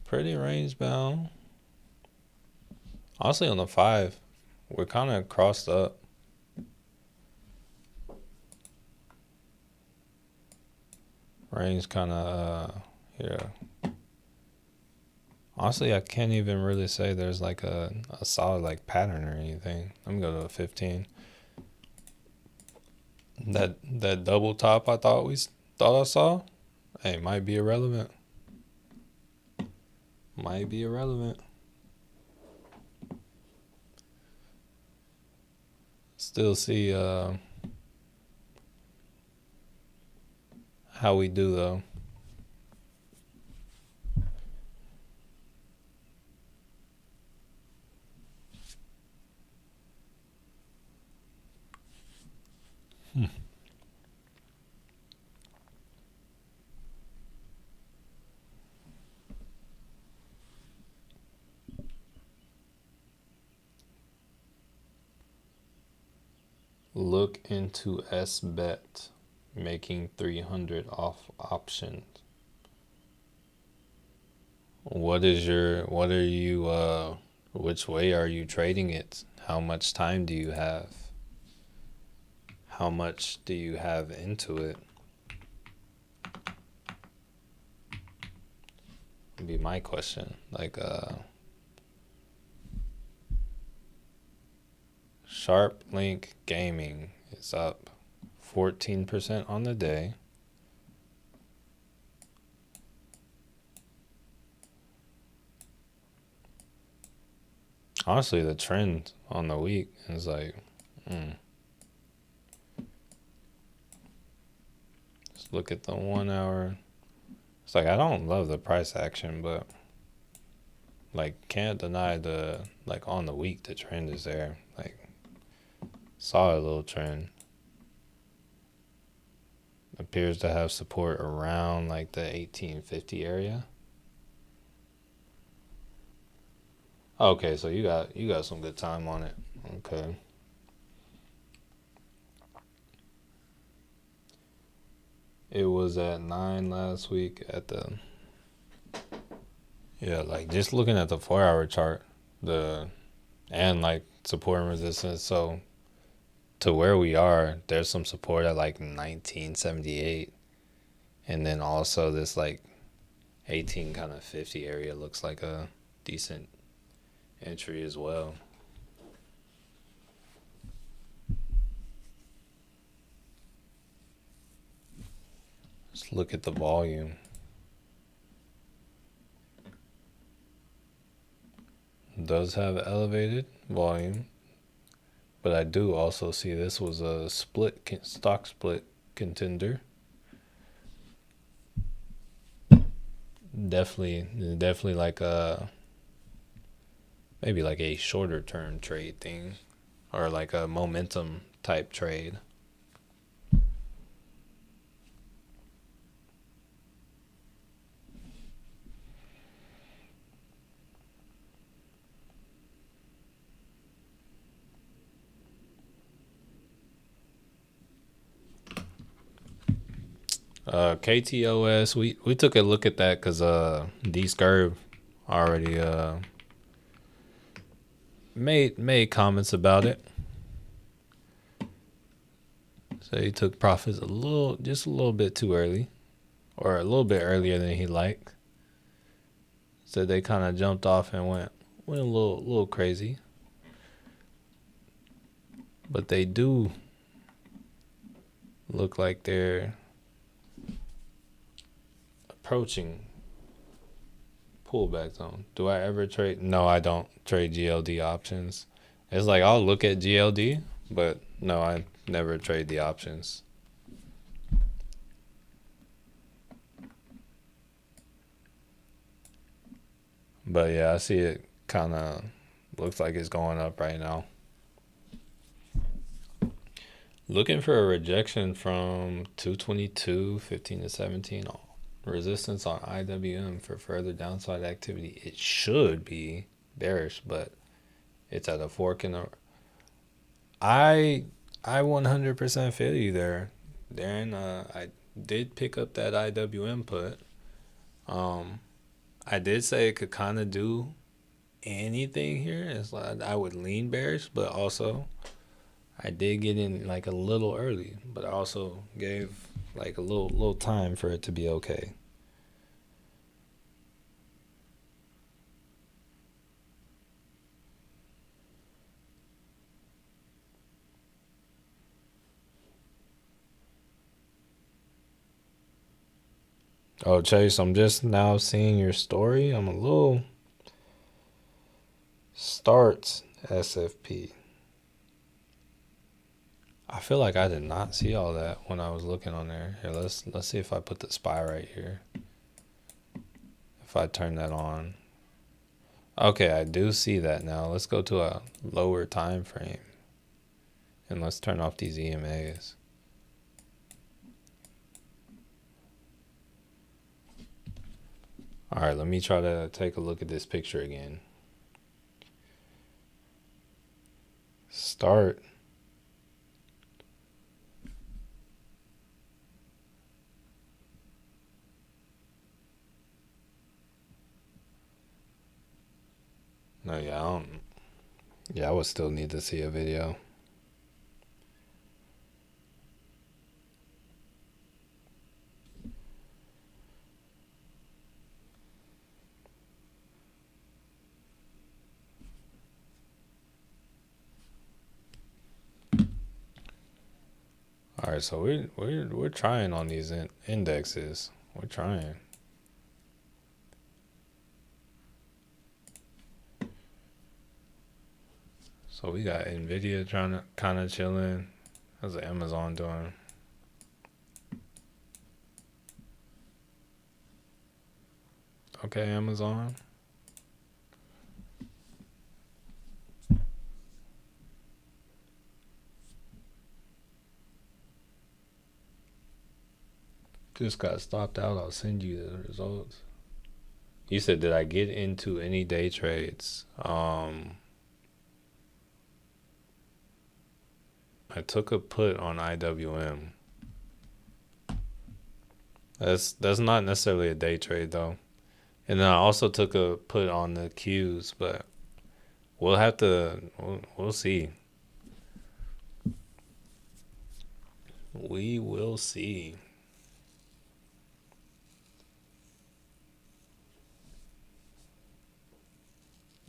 pretty range bound. Honestly, on the five, we're kind of crossed up. Range kind of yeah. Honestly, I can't even really say there's like a solid like pattern or anything. I'm gonna go to a 15. That double top I thought I saw, hey, might be irrelevant. Might be irrelevant. Still see how we do though. Look into S bet making 300 off options. What are you which way are you trading it? How much time do you have? How much do you have into it? Would be my question. Like Sharp Link Gaming is up 14% on the day. Honestly, the trend on the week is like, let's look at the 1 hour. It's like I don't love the price action, but like can't deny the like on the week the trend is there. Like solid little trend. Appears to have support around like the 1850 area. Okay, so you got some good time on it. Okay. It was at 9 last week at the yeah, like just looking at the 4 hour chart, and like support and resistance. So to where we are, there's some support at like 1978, and then also this like 18 kind of 50 area looks like a decent entry as well. Let's look at the volume. Does have elevated volume, but I do also see this was a stock split contender. Definitely like a maybe like a shorter term trade thing, or like a momentum type trade. KTOS, we took a look at that because D Scurv already made comments about it. So he took profits just a little bit too early, or a little bit earlier than he liked. So they kind of jumped off and went a little crazy. But they do look like they're approaching pullback zone. Do I ever trade? No, I don't trade GLD options. It's like I'll look at GLD, but no, I never trade the options. But yeah, I see it kind of looks like it's going up right now. Looking for a rejection from 222, 15 to 17. Resistance on IWM for further downside activity. It should be bearish, but it's at a fork in the. I 100% feel you there, Darren. I did pick up that IWM put. I did say it could kind of do anything here. It's like I would lean bearish, but also I did get in like a little early, but I also gave like a little time for it to be okay. Oh, Chase, I'm just now seeing your story. I'm a little starts SFP. I feel like I did not see all that when I was looking on there. Here, let's see if I put the SPY right here. If I turn that on. Okay, I do see that now. Let's go to a lower time frame. And let's turn off these EMAs. All right, let me try to take a look at this picture again. Start No, yeah, I don't. Yeah, I would still need to see a video. All right, so we're trying on these indexes. We're trying. So we got Nvidia trying to kind of chilling. How's Amazon doing? Okay, Amazon. Just got stopped out. I'll send you the results. You said, did I get into any day trades? I took a put on IWM. That's not necessarily a day trade though. And then I also took a put on the Qs, but we'll have to we'll see. We will see.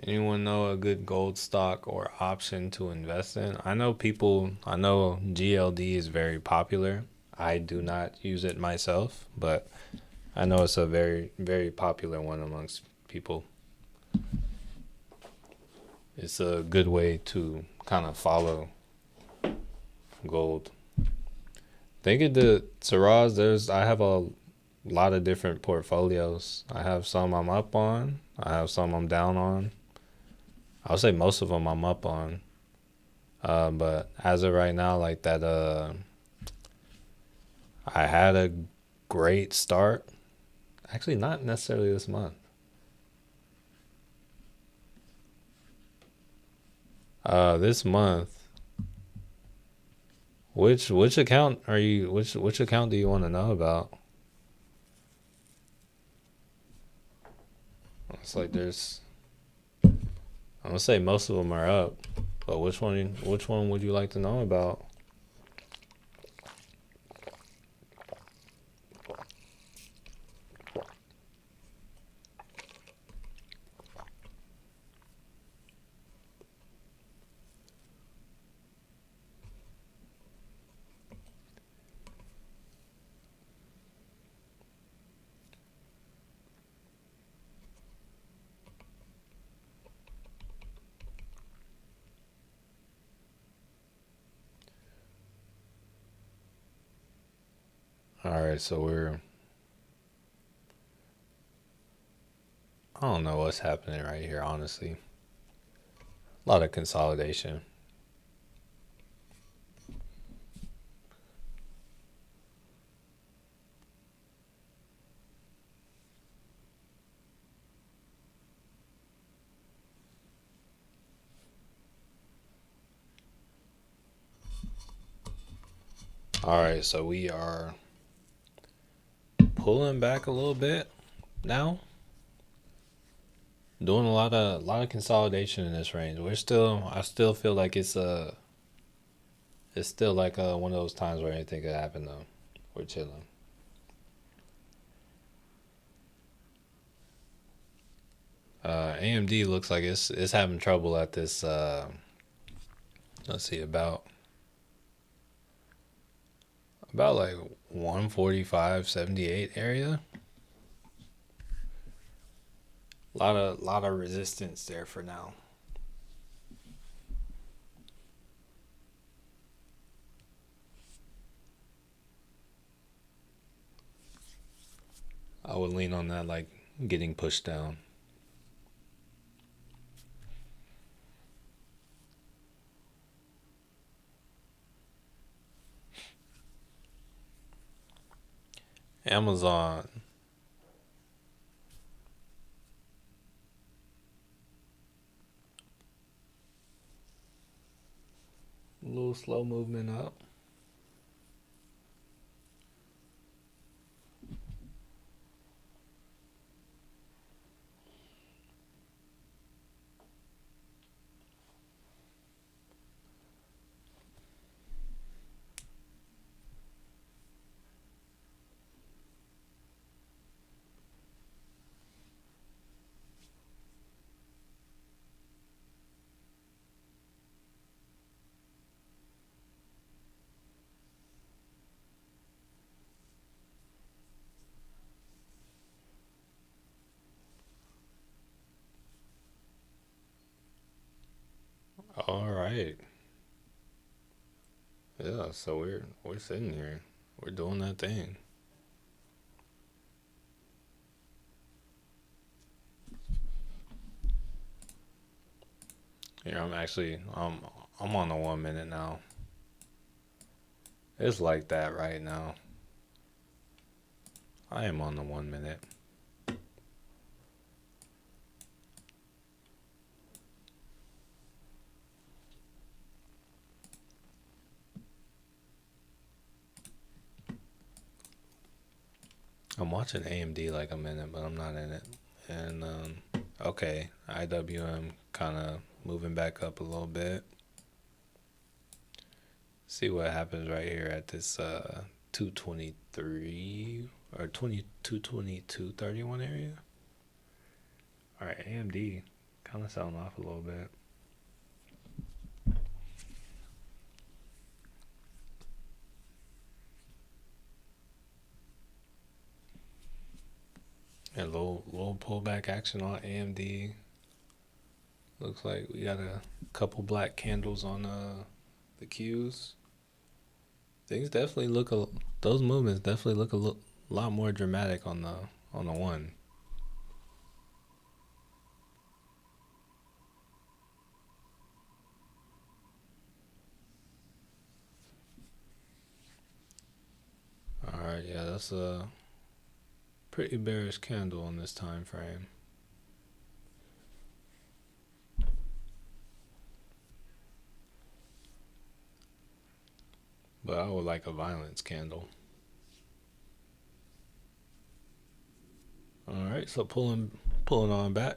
Anyone know a good gold stock or option to invest in? I know GLD is very popular. I do not use it myself, but I know it's a very, very popular one amongst people. It's a good way to kind of follow gold. Think of the Saraz, I have a lot of different portfolios. I have some I'm up on, I have some I'm down on. I'll say most of them I'm up on. But as of right now, like that, I had a great start. Actually, not necessarily this month. This month, which account are you? Which account do you want to know about? It's like there's. I'm gonna say most of them are up, but which one would you like to know about? All right, so I don't know what's happening right here, honestly. A lot of consolidation. All right, so we are pulling back a little bit now. Doing a lot of consolidation in this range. I still feel like it's still like one of those times where anything could happen though. We're chilling. AMD looks like it's having trouble at this. Let's see, about like 145.78 area. Lot of resistance there for now. I would lean on that like getting pushed down. Amazon. A little slow movement up. Yeah, so we're sitting here. We're doing that thing. Here I'm on the 1 minute now. It's like that right now. I am on the 1 minute. I'm watching AMD like a minute, but I'm not in it. And okay, IWM kind of moving back up a little bit. See what happens right here at this 223 or 2222.31 area. All right, AMD kind of selling off a little bit. A little pullback action on AMD. Looks like we got a couple black candles on the Qs. Things definitely look those movements definitely look a lot more dramatic on the one. All right, yeah, that's a pretty bearish candle on this time frame. But I would like a violence candle. All right, so pulling on back.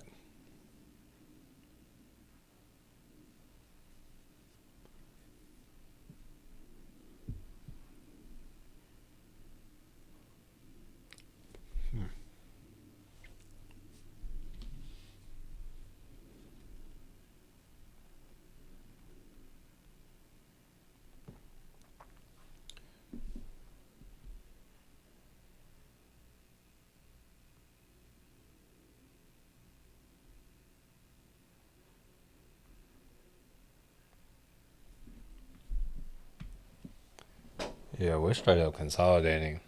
Yeah, we're straight up consolidating.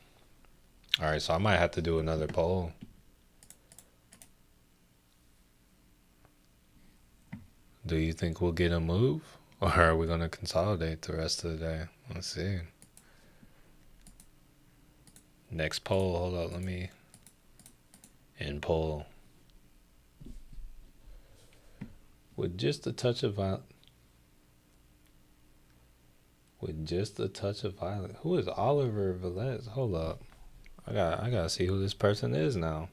All right, so I might have to do another poll. Do you think we'll get a move? Or are we going to consolidate the rest of the day? Let's see. Next poll, hold up, let me end poll. With just a touch of violence. Who is Oliver Velez? Hold up. I gotta see who this person is now.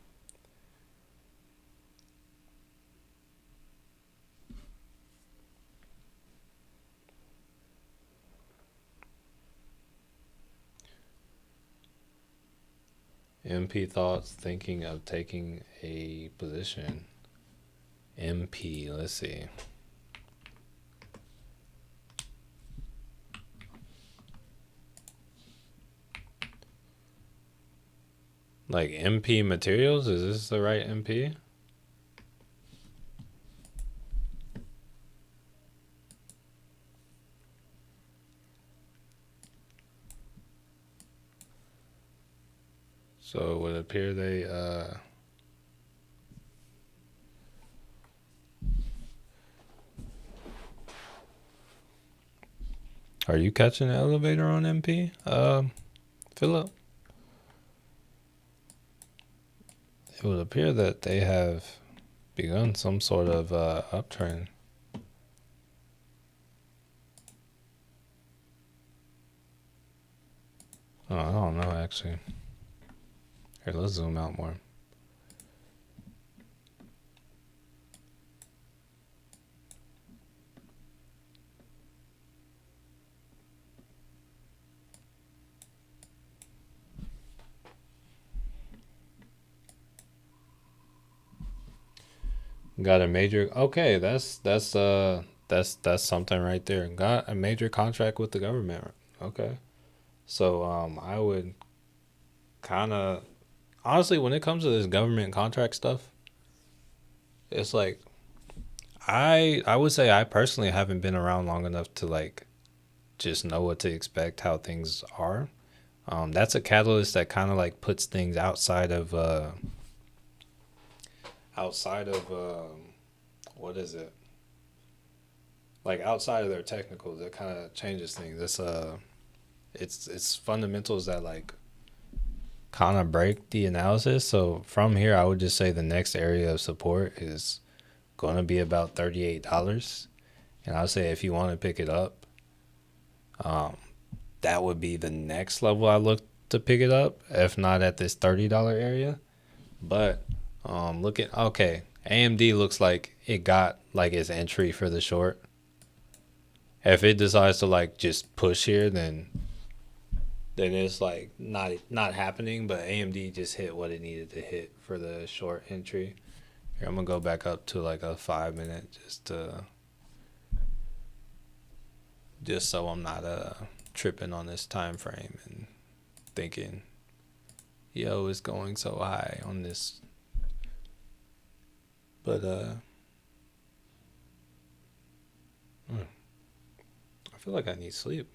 MP thoughts, thinking of taking a position. MP, let's see. Like MP materials? Is this the right MP? So it would appear they are you catching the elevator on MP? Philip? It would appear that they have begun some sort of uptrend. Oh, I don't know actually. Here, let's zoom out more. Got a major. Okay, that's something right there. Got a major contract with the government. Okay, so I would kind of honestly, when it comes to this government contract stuff, it's like I would say I personally haven't been around long enough to like just know what to expect, how things are. That's a catalyst that kind of like puts things outside of what is it? Like outside of their technicals, it kind of changes things. It's fundamentals that like kind of break the analysis. So from here, I would just say the next area of support is going to be about $38, and I would say if you want to pick it up, um, that would be the next level I look to pick it up. If not at this $30 area, but look at okay, AMD looks like it got like its entry for the short. If it decides to like just push here, then it's like not happening. But AMD just hit what it needed to hit for the short entry. Here, I'm gonna go back up to like a 5 minute just so I'm not tripping on this time frame and thinking, yo, it's going so high on this. But I feel like I need sleep.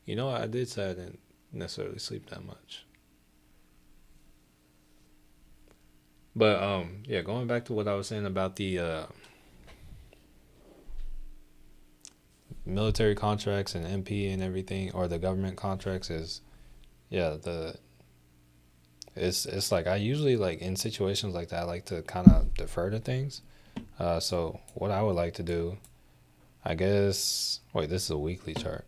You know, I did say I didn't necessarily sleep that much. But yeah, going back to what I was saying about the military contracts and MP and everything, or the government contracts, is yeah, it's like I usually like in situations like that I like to kind of defer to things. So what I would like to do, I guess, wait, this is a weekly chart.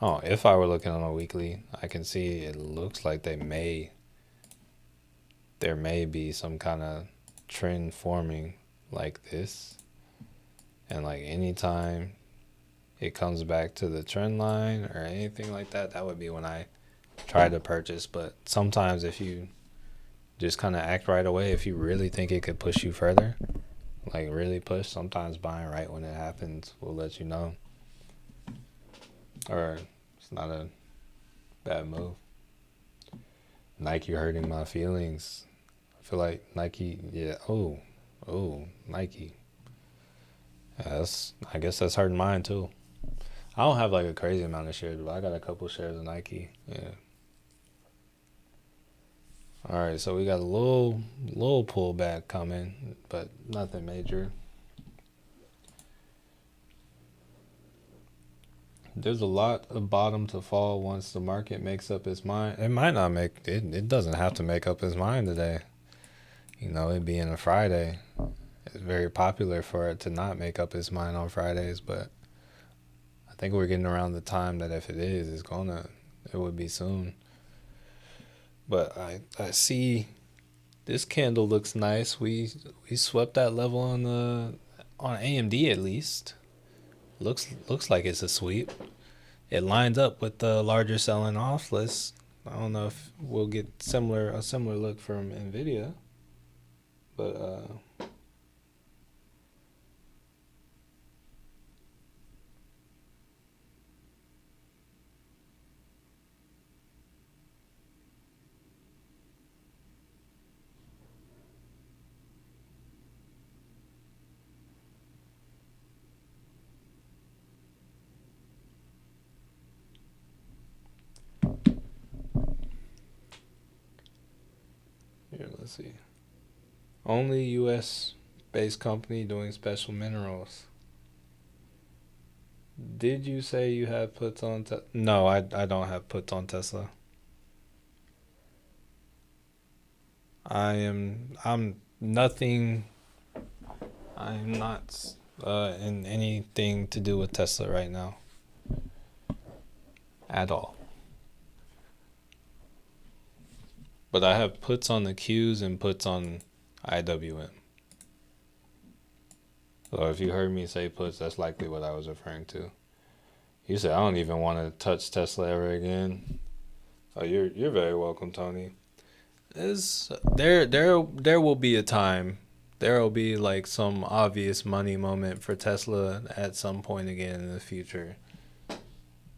Oh, if I were looking on a weekly, I can see it looks like there may be some kind of trend forming like this. And like anytime it comes back to the trend line or anything like that, that would be when I try to purchase. But sometimes if you just kind of act right away, if you really think it could push you further, like really push, sometimes buying right when it happens will let you know. Or it's not a bad move. Nike hurting my feelings. I feel like Nike, yeah, Nike. Yeah, I guess that's hurting mine too. I don't have like a crazy amount of shares, but I got a couple shares of Nike. Yeah. All right, so we got a little pullback coming, but nothing major. There's a lot of bottom to fall once the market makes up its mind. It might not make it. It doesn't have to make up its mind today. You know, it being a Friday, it's very popular for it to not make up its mind on Fridays. But I think we're getting around the time that if it is, it would be soon. But I see this candle looks nice. We swept that level on AMD at least. Looks like it's a sweep. It lined up with the larger selling off list. I don't know if we'll get a similar look from Nvidia, but here, let's see. Only U.S. based company doing special minerals. Did you say you have puts on Tesla? No, I don't have puts on Tesla. I'm nothing. I'm not in anything to do with Tesla right now at all. But I have puts on the Qs and puts on IWM. So if you heard me say puts, that's likely what I was referring to. You said I don't even want to touch Tesla ever again. Oh, you're very welcome, Tony. There will be a time. There will be like some obvious money moment for Tesla at some point again in the future,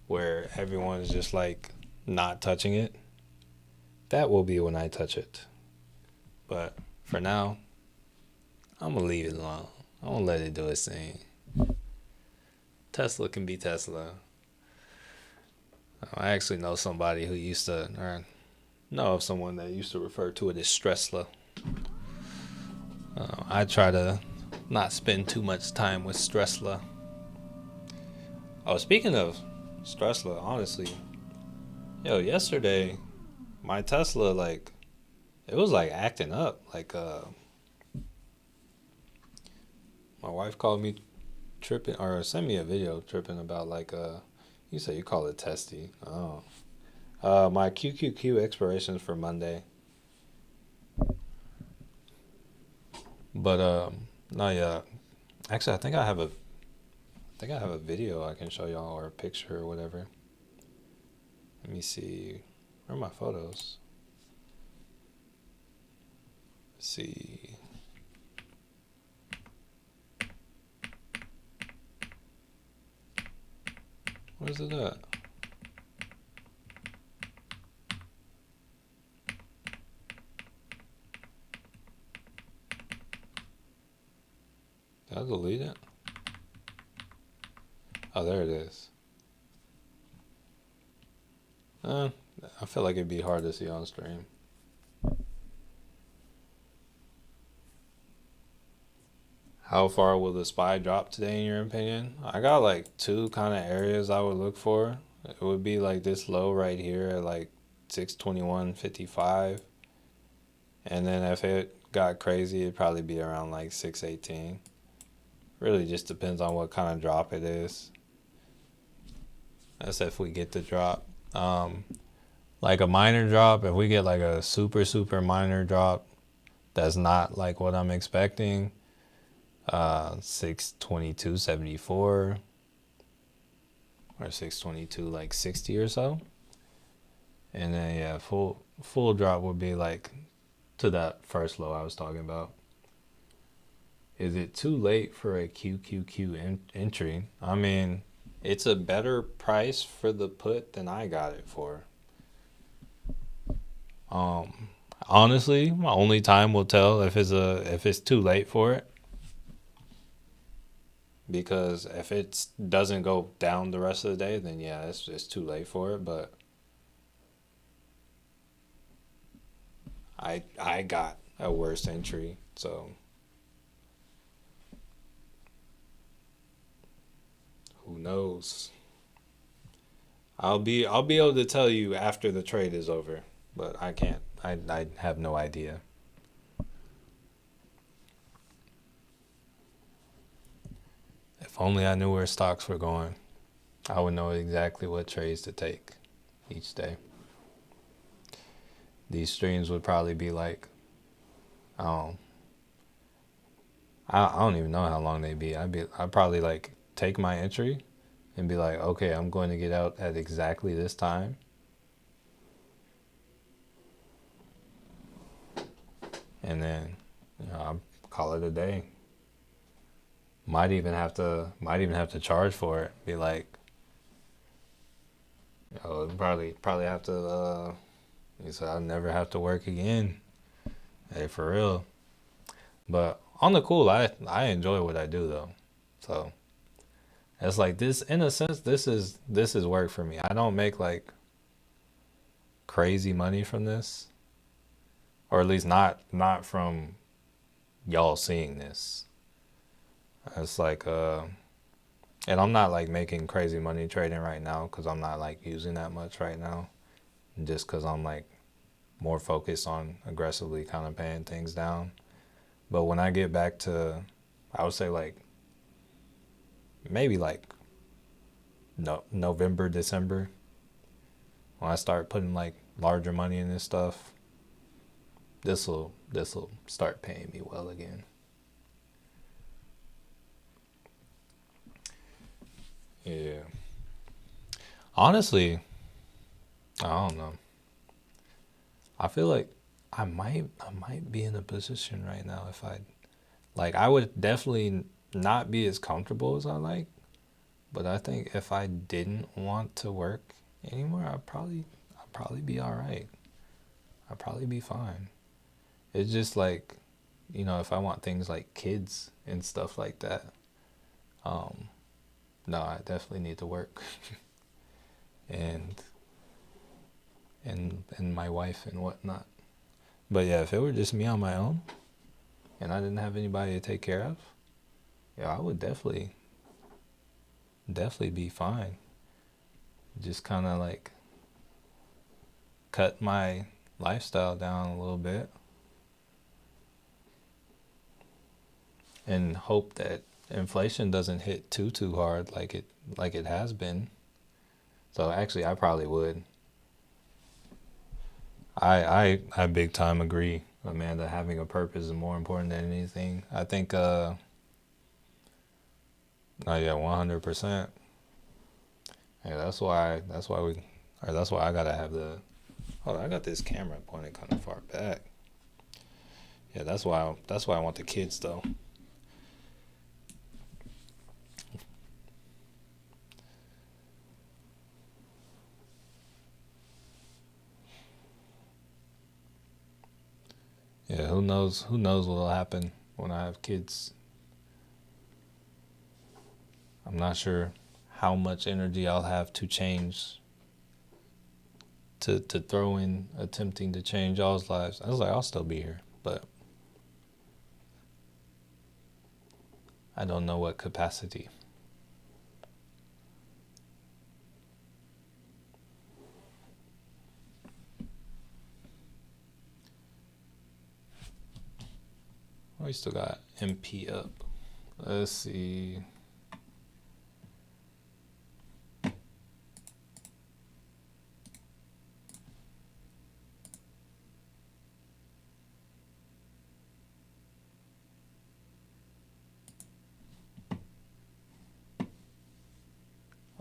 where everyone's just like not touching it. That will be when I touch it. But for now, I'm gonna leave it alone. I'm gonna let it do its thing. Tesla can be Tesla. I actually know somebody who used to, or know of someone that used to refer to it as stressla. I try to not spend too much time with stressla. Oh, speaking of stressla, honestly, yo, yesterday my Tesla like it was like acting up. Like my wife called me tripping or sent me a video tripping about like you say you call it testy. Oh. My QQQ expirations for Monday. But no, yeah. Actually, I think I have a video I can show y'all or a picture or whatever. Let me see. Where are my photos? Let's see. Where's it at? Did I delete it? Oh, there it is. I feel like it'd be hard to see on stream. How far will the SPY drop today, in your opinion? I got like two kind of areas I would look for. It would be like this low right here at like 621.55. And then if it got crazy, it'd probably be around like 618. Really just depends on what kind of drop it is. That's if we get the drop. Like a minor drop, if we get like a super, super minor drop that's not like what I'm expecting, 622.74 or 622 like 60 or so. And then yeah, full drop would be like to that first low I was talking about. Is it too late for a QQQ entry? I mean, it's a better price for the put than I got it for. Honestly, my only time will tell if it's too late for it. Because if it doesn't go down the rest of the day, then yeah, it's too late for it. But I got a worse entry, so who knows? I'll be able to tell you after the trade is over, but I can't. I have no idea. If only I knew where stocks were going, I would know exactly what trades to take each day. These streams would probably be like, I don't even know how long they'd be. I'd probably like take my entry and be like, okay, I'm going to get out at exactly this time. And then, I'll call it a day. Might even have to charge for it. Be like, probably have to. You said I'll never have to work again. Hey, for real. But on the cool, I enjoy what I do though. So it's like this. In a sense, this is work for me. I don't make like crazy money from this, or at least not from y'all seeing this. It's like and I'm not like making crazy money trading right now because I'm not like using that much right now, just because I'm like more focused on aggressively kind of paying things down. But when I get back to, I would say like maybe like November, December, when I start putting like larger money in this stuff, this'll start paying me well again. Yeah. Honestly, I don't know. I feel like I might be in a position right now if I would definitely not be as comfortable as I like, but I think if I didn't want to work anymore, I'd probably be all right. I'd probably be fine. It's just like, if I want things like kids and stuff like that, no, I definitely need to work. And and my wife and whatnot. But yeah, if it were just me on my own and I didn't have anybody to take care of, yeah, I would definitely be fine. Just kind of like cut my lifestyle down a little bit and hope that inflation doesn't hit too hard like it has been. So actually, I probably would. I big time agree, Amanda. Having a purpose is more important than anything. I think. Oh yeah, 100%. Yeah, that's why I gotta have the. Hold on, I got this camera pointed kind of far back. Yeah, that's why I want the kids though. Yeah, who knows what'll happen when I have kids. I'm not sure how much energy I'll have to change to throw in attempting to change y'all's lives. I was like, I'll still be here, but I don't know what capacity. Oh, we still got MP up. Let's see.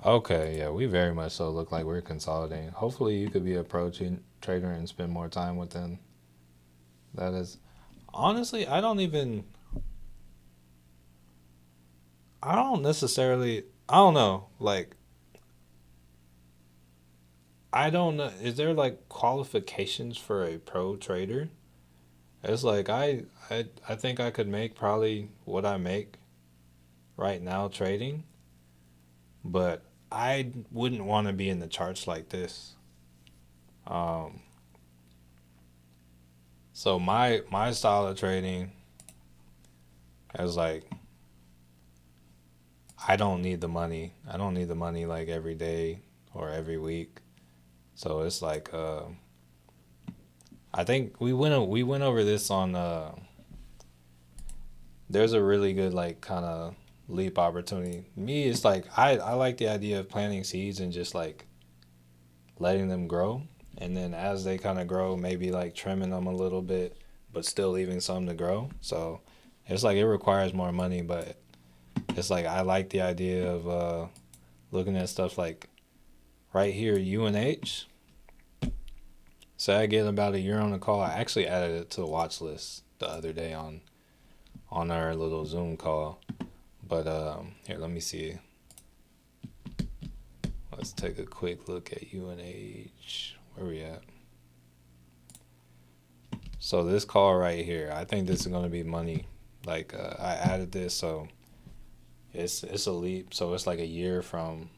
Okay, yeah, we very much so look like we're consolidating. Hopefully, you could be a trader and spend more time with them. That is, honestly, I don't necessarily, I don't know. Like, I don't know. Is there like qualifications for a pro trader? It's like I think I could make probably what I make right now trading, but I wouldn't want to be in the charts like this. Um, so my style of trading is like I don't need the money. I don't need the money like every day or every week. So it's like I think we went over this on there's a really good like kind of leap opportunity. Me, it's like I like the idea of planting seeds and just like letting them grow, and then as they kind of grow, maybe like trimming them a little bit, but still leaving some to grow. So it's like it requires more money, but it's like I like the idea of looking at stuff like right here, UNH. So I get about a year on the call. I actually added it to the watch list the other day on our little Zoom call. But here, let me see. Let's take a quick look at UNH. Where we at? So this call right here, I think this is gonna be money. Like I added this, so it's a leap. So it's like a year from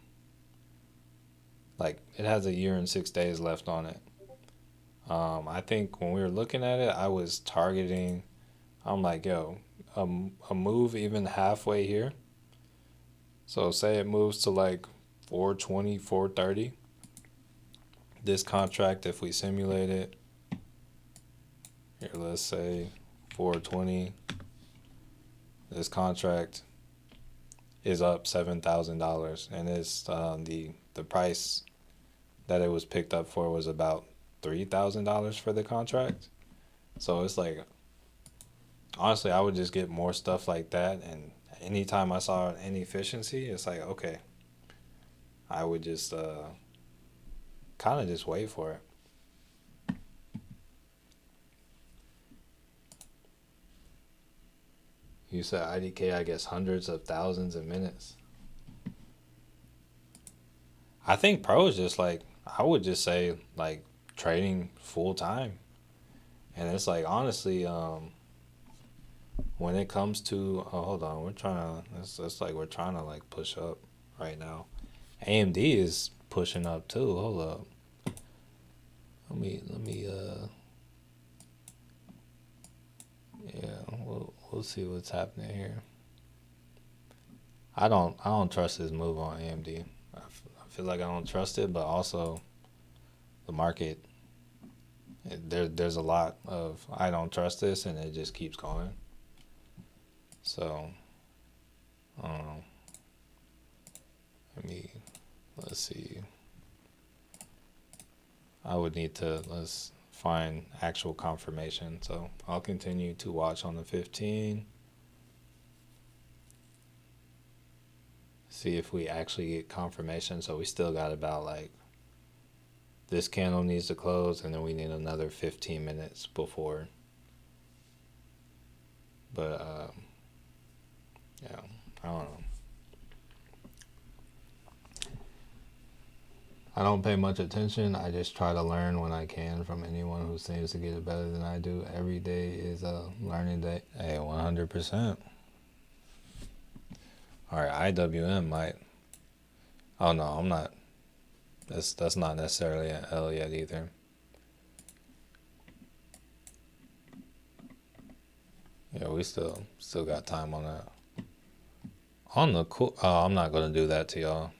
like it has a year and 6 days left on it. I think when we were looking at it, I was targeting. I'm like, yo, a move even halfway here. So say it moves to like 420, 430. This contract, if we simulate it, here, let's say 420. This contract is up $7,000, and it's the price that it was picked up for was about $3,000 for the contract. So it's like honestly, I would just get more stuff like that, and anytime I saw an inefficiency, it's like okay, I would just kind of just wait for it. You said IDK, I guess hundreds of thousands of minutes. I think pro is just like I would just say like trading full time, and it's like honestly, when it comes to hold on, we're trying to it's like we're trying to like push up right now. AMD is pushing up too. Hold up, let me yeah, we'll see what's happening here. I don't trust this move on AMD. I feel like I don't trust it, but also the market, there's a lot of I don't trust this, and it just keeps going. So I don't know. Let me let's see. I would need to let's find actual confirmation. So I'll continue to watch on the 15. See if we actually get confirmation. So we still got about like this candle needs to close, and then we need another 15 minutes before. But yeah, I don't know. I don't pay much attention. I just try to learn when I can from anyone who seems to get it better than I do. Every day is a learning day. Hey, 100%. All right, IWM might. Oh no, I'm not. That's not necessarily an L yet either. Yeah, we still got time on that. On the cool. Oh, I'm not gonna do that to y'all.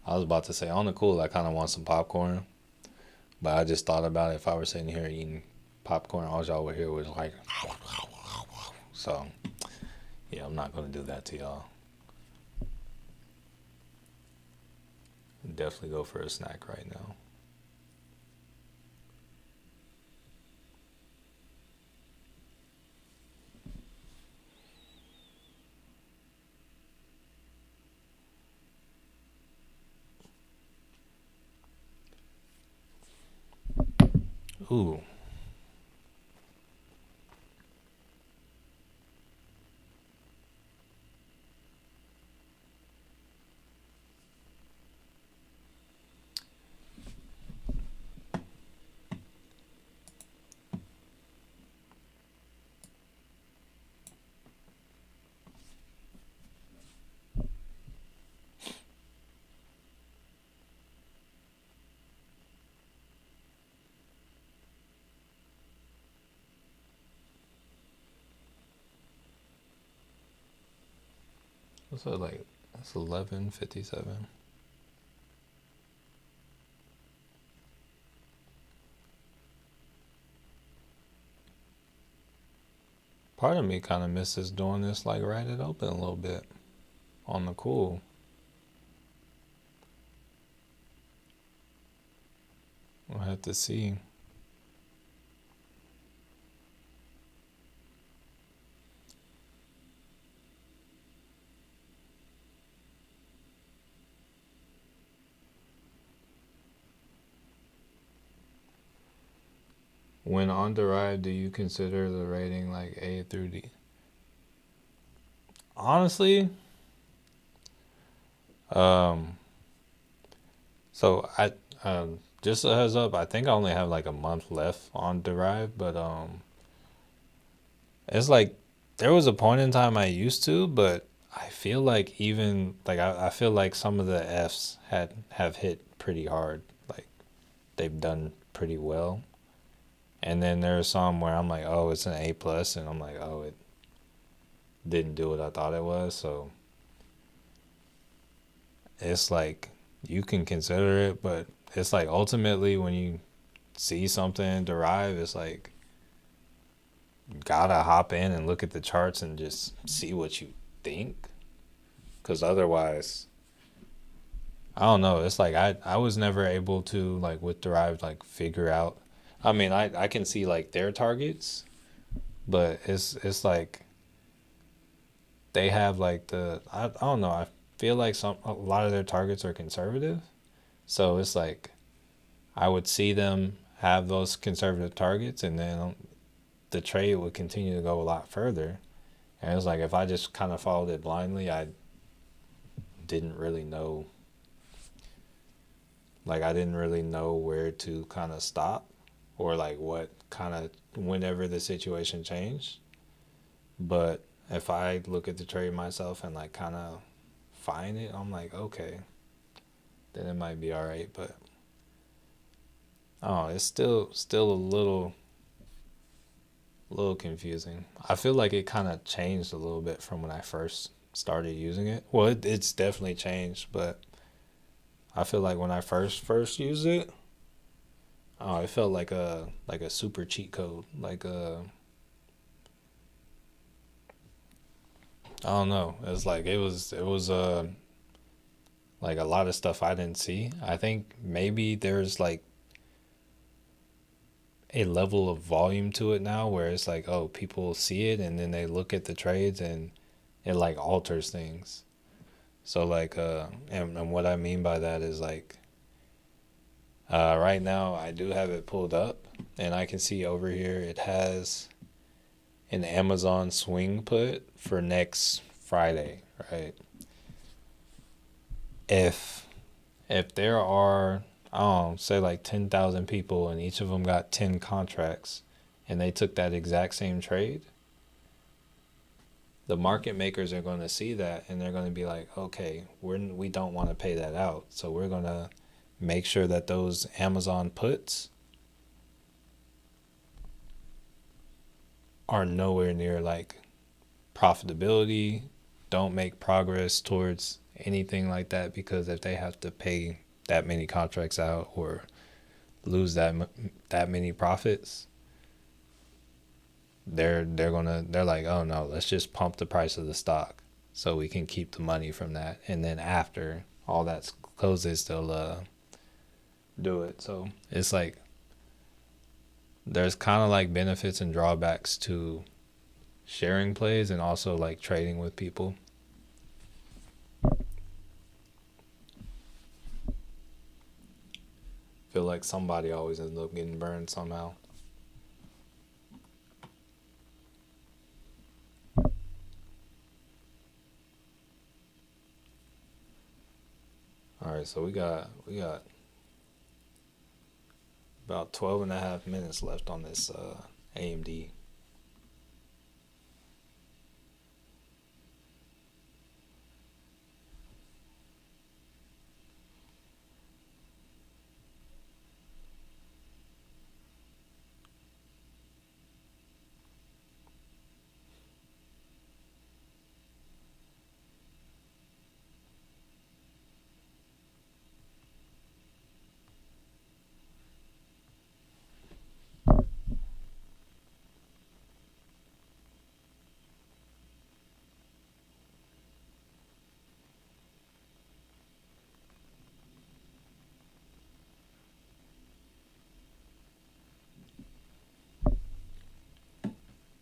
I was about to say on the cool. I kind of want some popcorn, but I just thought about it. If I were sitting here eating popcorn, all y'all would hear was like. So, yeah, I'm not gonna do that to y'all. Definitely go for a snack right now. Ooh. What's that like? That's 11:57. Part of me kind of misses doing this like right it open a little bit on the cool. We'll have to see. When on derived, do you consider the rating like A through D? Honestly, um, so I just a heads up. I think I only have like a month left on derived, but it's like there was a point in time I used to, but I feel like even like I feel like some of the Fs have hit pretty hard. Like they've done pretty well. And then there's some where I'm like, oh, it's an A plus, and I'm like, oh, it didn't do what I thought it was. So it's like you can consider it, but it's like ultimately when you see something derive, it's like gotta hop in and look at the charts and just see what you think, because otherwise, I don't know. It's like I was never able to like with derived like figure out. I mean, I can see like their targets, but it's like they have like I don't know. I feel like a lot of their targets are conservative, so it's like I would see them have those conservative targets, and then the trade would continue to go a lot further. And it's like if I just kind of followed it blindly, I didn't really know. Like I didn't really know where to kind of stop, or like what kind of whenever the situation changed. But if I look at the trade myself and like kind of find it, I'm like, okay, then it might be all right. But Oh, it's still a little confusing. I feel like it kind of changed a little bit from when I first started using it. Well, it's definitely changed, but I feel like when I first used it, oh, it felt like a super cheat code. I don't know. It's like it was like a lot of stuff I didn't see. I think maybe there's like a level of volume to it now where it's like, oh, people see it and then they look at the trades and it like alters things. So like and what I mean by that is like right now I do have it pulled up and I can see over here it has an Amazon swing put for next Friday, right? If there are, I don't know, say like 10,000 people and each of them got 10 contracts and they took that exact same trade, the market makers are going to see that and they're going to be like, okay, we don't want to pay that out. So we're going to make sure that those Amazon puts are nowhere near like profitability, don't make progress towards anything like that, because if they have to pay that many contracts out or lose that many profits, they're like, oh no, let's just pump the price of the stock so we can keep the money from that, and then after all that closes, they'll do it. So it's like there's kind of like benefits and drawbacks to sharing plays and also like trading with people. Feel like somebody always ends up getting burned somehow. All right, so we got about 12 and a half minutes left on this AMD.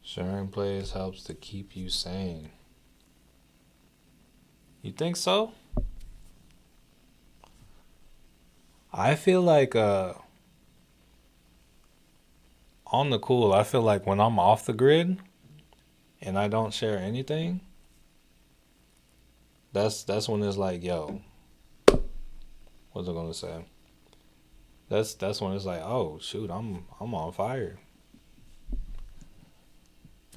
Sharing plays helps to keep you sane. You think so? I feel like on the cool, I feel like when I'm off the grid and I don't share anything, that's when it's like, yo, what's I gonna say? That's when it's like, oh shoot, I'm on fire.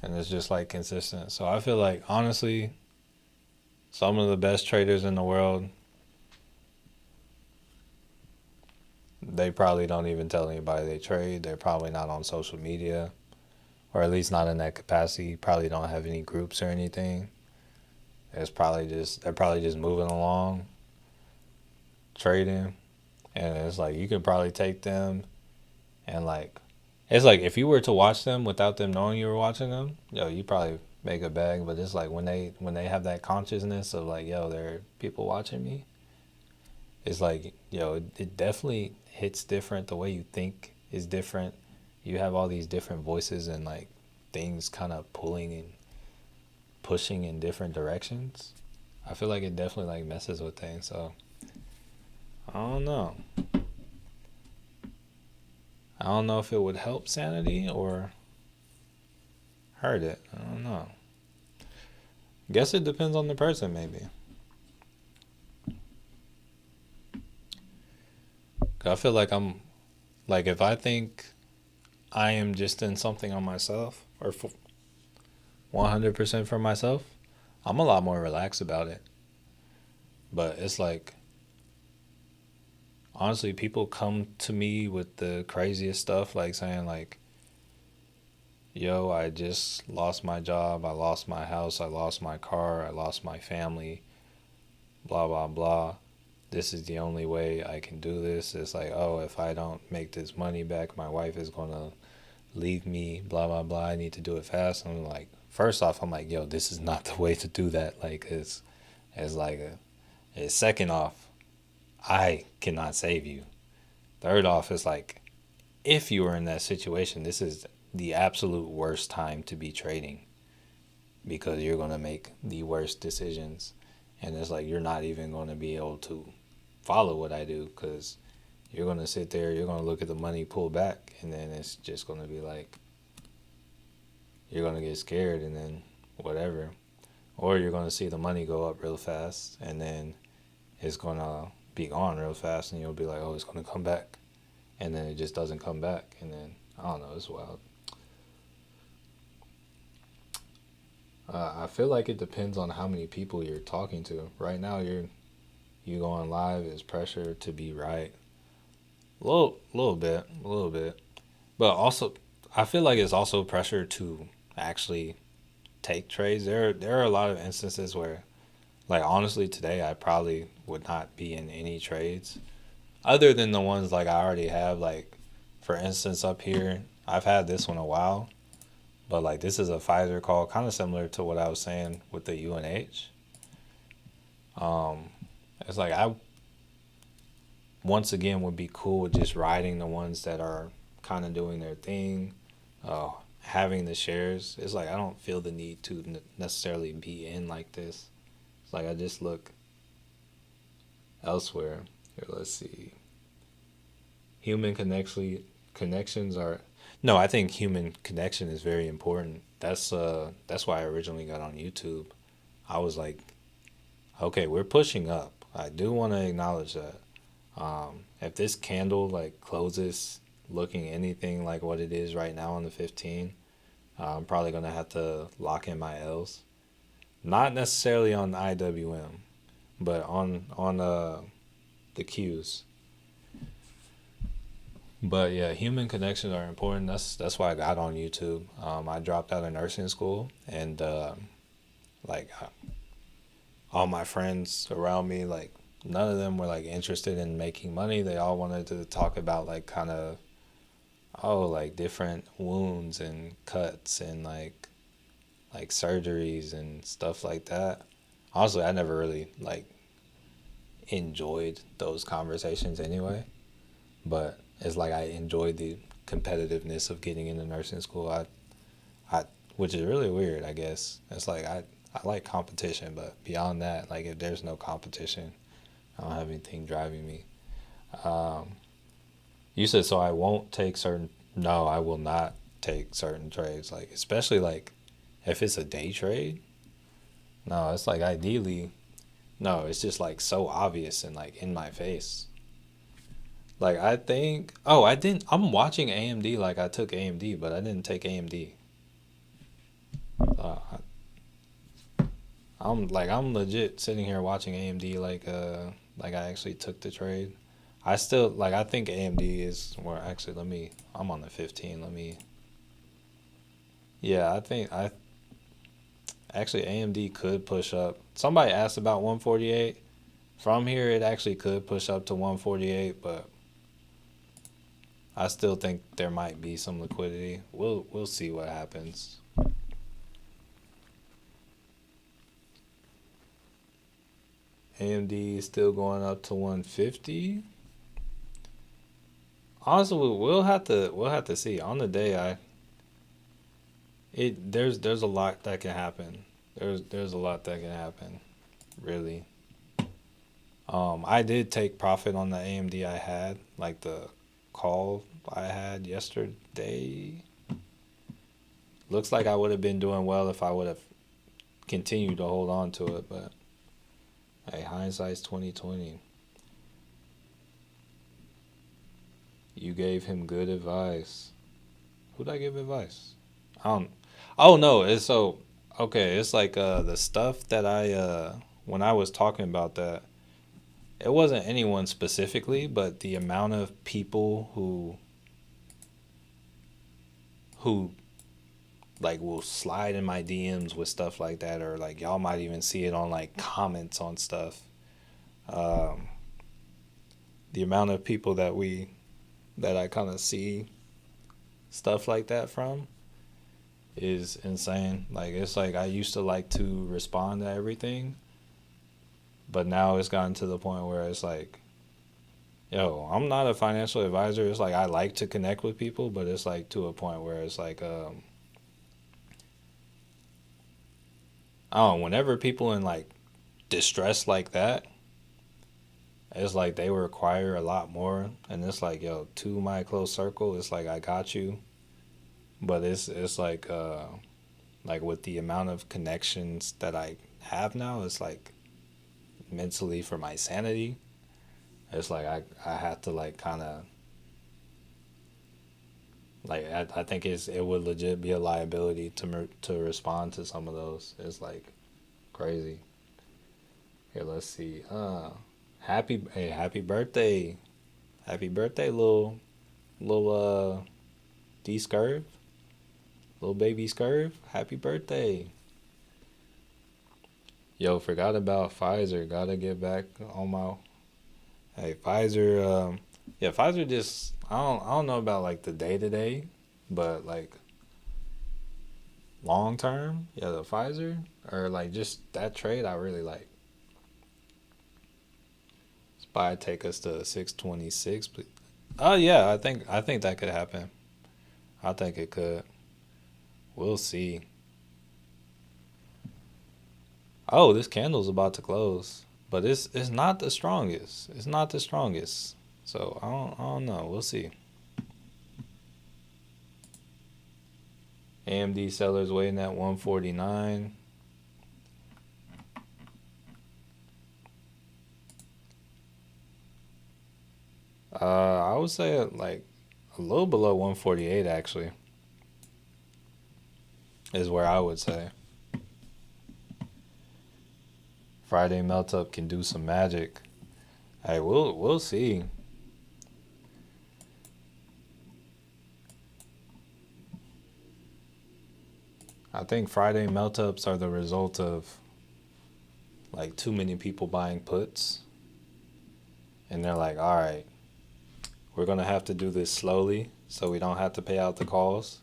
And it's just like consistent. So I feel like honestly, some of the best traders in the world, they probably don't even tell anybody they trade. They're probably not on social media, or at least not in that capacity. Probably don't have any groups or anything. They're probably just moving along, trading, and it's like you could probably take them and like it's like if you were to watch them without them knowing you were watching them, yo, you probably make a bag. But it's like when they have that consciousness of like, yo, there are people watching me. It's like, yo, it definitely hits different. The way you think is different. You have all these different voices and like things kind of pulling and pushing in different directions. I feel like it definitely like messes with things. So I don't know. I don't know if it would help sanity or hurt it. I don't know. Guess it depends on the person, maybe. I feel like I'm like if I think I am just in something on myself or 100% for myself, I'm a lot more relaxed about it. But it's like honestly, people come to me with the craziest stuff, like saying like, "Yo, I just lost my job, I lost my house, I lost my car, I lost my family, blah blah blah. This is the only way I can do this. It's like, oh, if I don't make this money back, my wife is gonna leave me, blah blah blah. I need to do it fast." I'm like, first off, I'm like, yo, this is not the way to do that. Like, it's like second off, I cannot save you. Third off, it's like, if you were in that situation, this is the absolute worst time to be trading because you're gonna make the worst decisions, and it's like you're not even gonna be able to follow what I do because you're gonna sit there, you're gonna look at the money pull back, and then it's just gonna be like you're gonna get scared, and then whatever, or you're gonna see the money go up real fast, and then it's gonna be gone real fast, and you'll be like, oh, it's gonna come back, and then it just doesn't come back, and then I don't know, it's wild. I feel like it depends on how many people you're talking to. Right now, you going live is pressure to be right. A little bit. But also, I feel like it's also pressure to actually take trades. There are a lot of instances where, like honestly, today I probably would not be in any trades, other than the ones like I already have. Like, for instance, up here, I've had this one a while, but like this is a Pfizer call, kind of similar to what I was saying with the UNH. Um, it's like I once again would be cool with just riding the ones that are kind of doing their thing, having the shares. It's like I don't feel the need to necessarily be in like this. It's like I just look elsewhere. Here, let's see. Human connections are no. I think human connection is very important. That's why I originally got on YouTube. I was like, okay, we're pushing up. I do want to acknowledge that. If this candle like closes looking anything like what it is right now on the 15, I'm probably gonna have to lock in my L's. Not necessarily on IWM, but on the Qs. But yeah, human connections are important. That's why I got on YouTube. I dropped out of nursing school, and like all my friends around me, like none of them were like interested in making money. They all wanted to talk about like kind of like different wounds and cuts and like surgeries and stuff like that. Honestly, I never really like enjoyed those conversations anyway, but it's like I enjoyed the competitiveness of getting into nursing school. I which is really weird, I guess. It's like I like competition, but beyond that, like if there's no competition, I don't have anything driving me. Um, you said so I won't take certain. No, I will not take certain trades. Like especially like if it's a day trade. No, it's like ideally. No, it's just like so obvious and like in my face. Like I think. Oh, I didn't. I'm watching AMD like I took AMD, but I didn't take AMD. Uh, I'm legit sitting here watching AMD like I actually took the trade. I still like I think AMD is where actually I'm on the 15. Yeah, I think I actually AMD could push up. Somebody asked about 148. From here it actually could push up to 148, but I still think there might be some liquidity. We'll see what happens. AMD is still going up to 150. Honestly, we'll have to see. On the day, there's a lot that can happen. There's a lot that can happen, really. I did take profit on the AMD I had, like the call I had yesterday. Looks like I would have been doing well if I would have continued to hold on to it, but hey, hindsight's 2020. You gave him good advice. Who'd I give advice? I don't. Oh no, it's so okay. It's like the stuff that I when I was talking about that. it wasn't anyone specifically, but the amount of people who like will slide in my DMs with stuff like that, or like y'all might even see it on like comments on stuff. Um, the amount of people that I kind of see stuff like that from is insane. Like it's like I used to like to respond to everything, but now it's gotten to the point where it's like, yo, I'm not a financial advisor. It's like I like to connect with people, but it's like to a point where it's like I don't know, whenever people in like distress like that, it's like they require a lot more, and it's like, yo, to my close circle, it's like I got you, but it's like with the amount of connections that I have now, it's like mentally for my sanity, it's like I have to like kind of like I think it would legit be a liability to respond to some of those. It's like crazy. Here, let's see. Happy birthday, happy birthday, little D Scurv, little baby Scurv. Happy birthday. Yo, forgot about Pfizer. Gotta get back on my. Hey, Pfizer. Yeah, Pfizer just. I don't know about like the day to day, but like long term, yeah, the Pfizer or like just that trade, I really like. Spy take us to 626. But, oh yeah, I think that could happen. I think it could. We'll see. Oh, this candle's about to close, but it's not the strongest. It's not the strongest. So I don't know. We'll see. AMD sellers waiting at 149. I would say like a little below 148 actually is where I would say. Friday melt up can do some magic. Hey, we'll see. I think Friday melt ups are the result of like too many people buying puts, and they're like, all right, we're gonna have to do this slowly so we don't have to pay out the calls,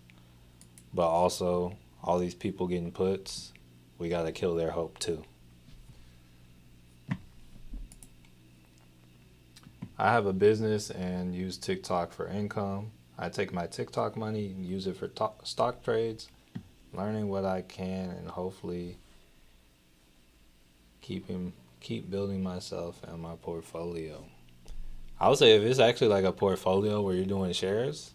but also all these people getting puts, we gotta kill their hope too. I have a business and use TikTok for income. I take my TikTok money and use it for stock trades, learning what I can, and hopefully keep building myself and my portfolio. I would say if it's actually like a portfolio where you're doing shares,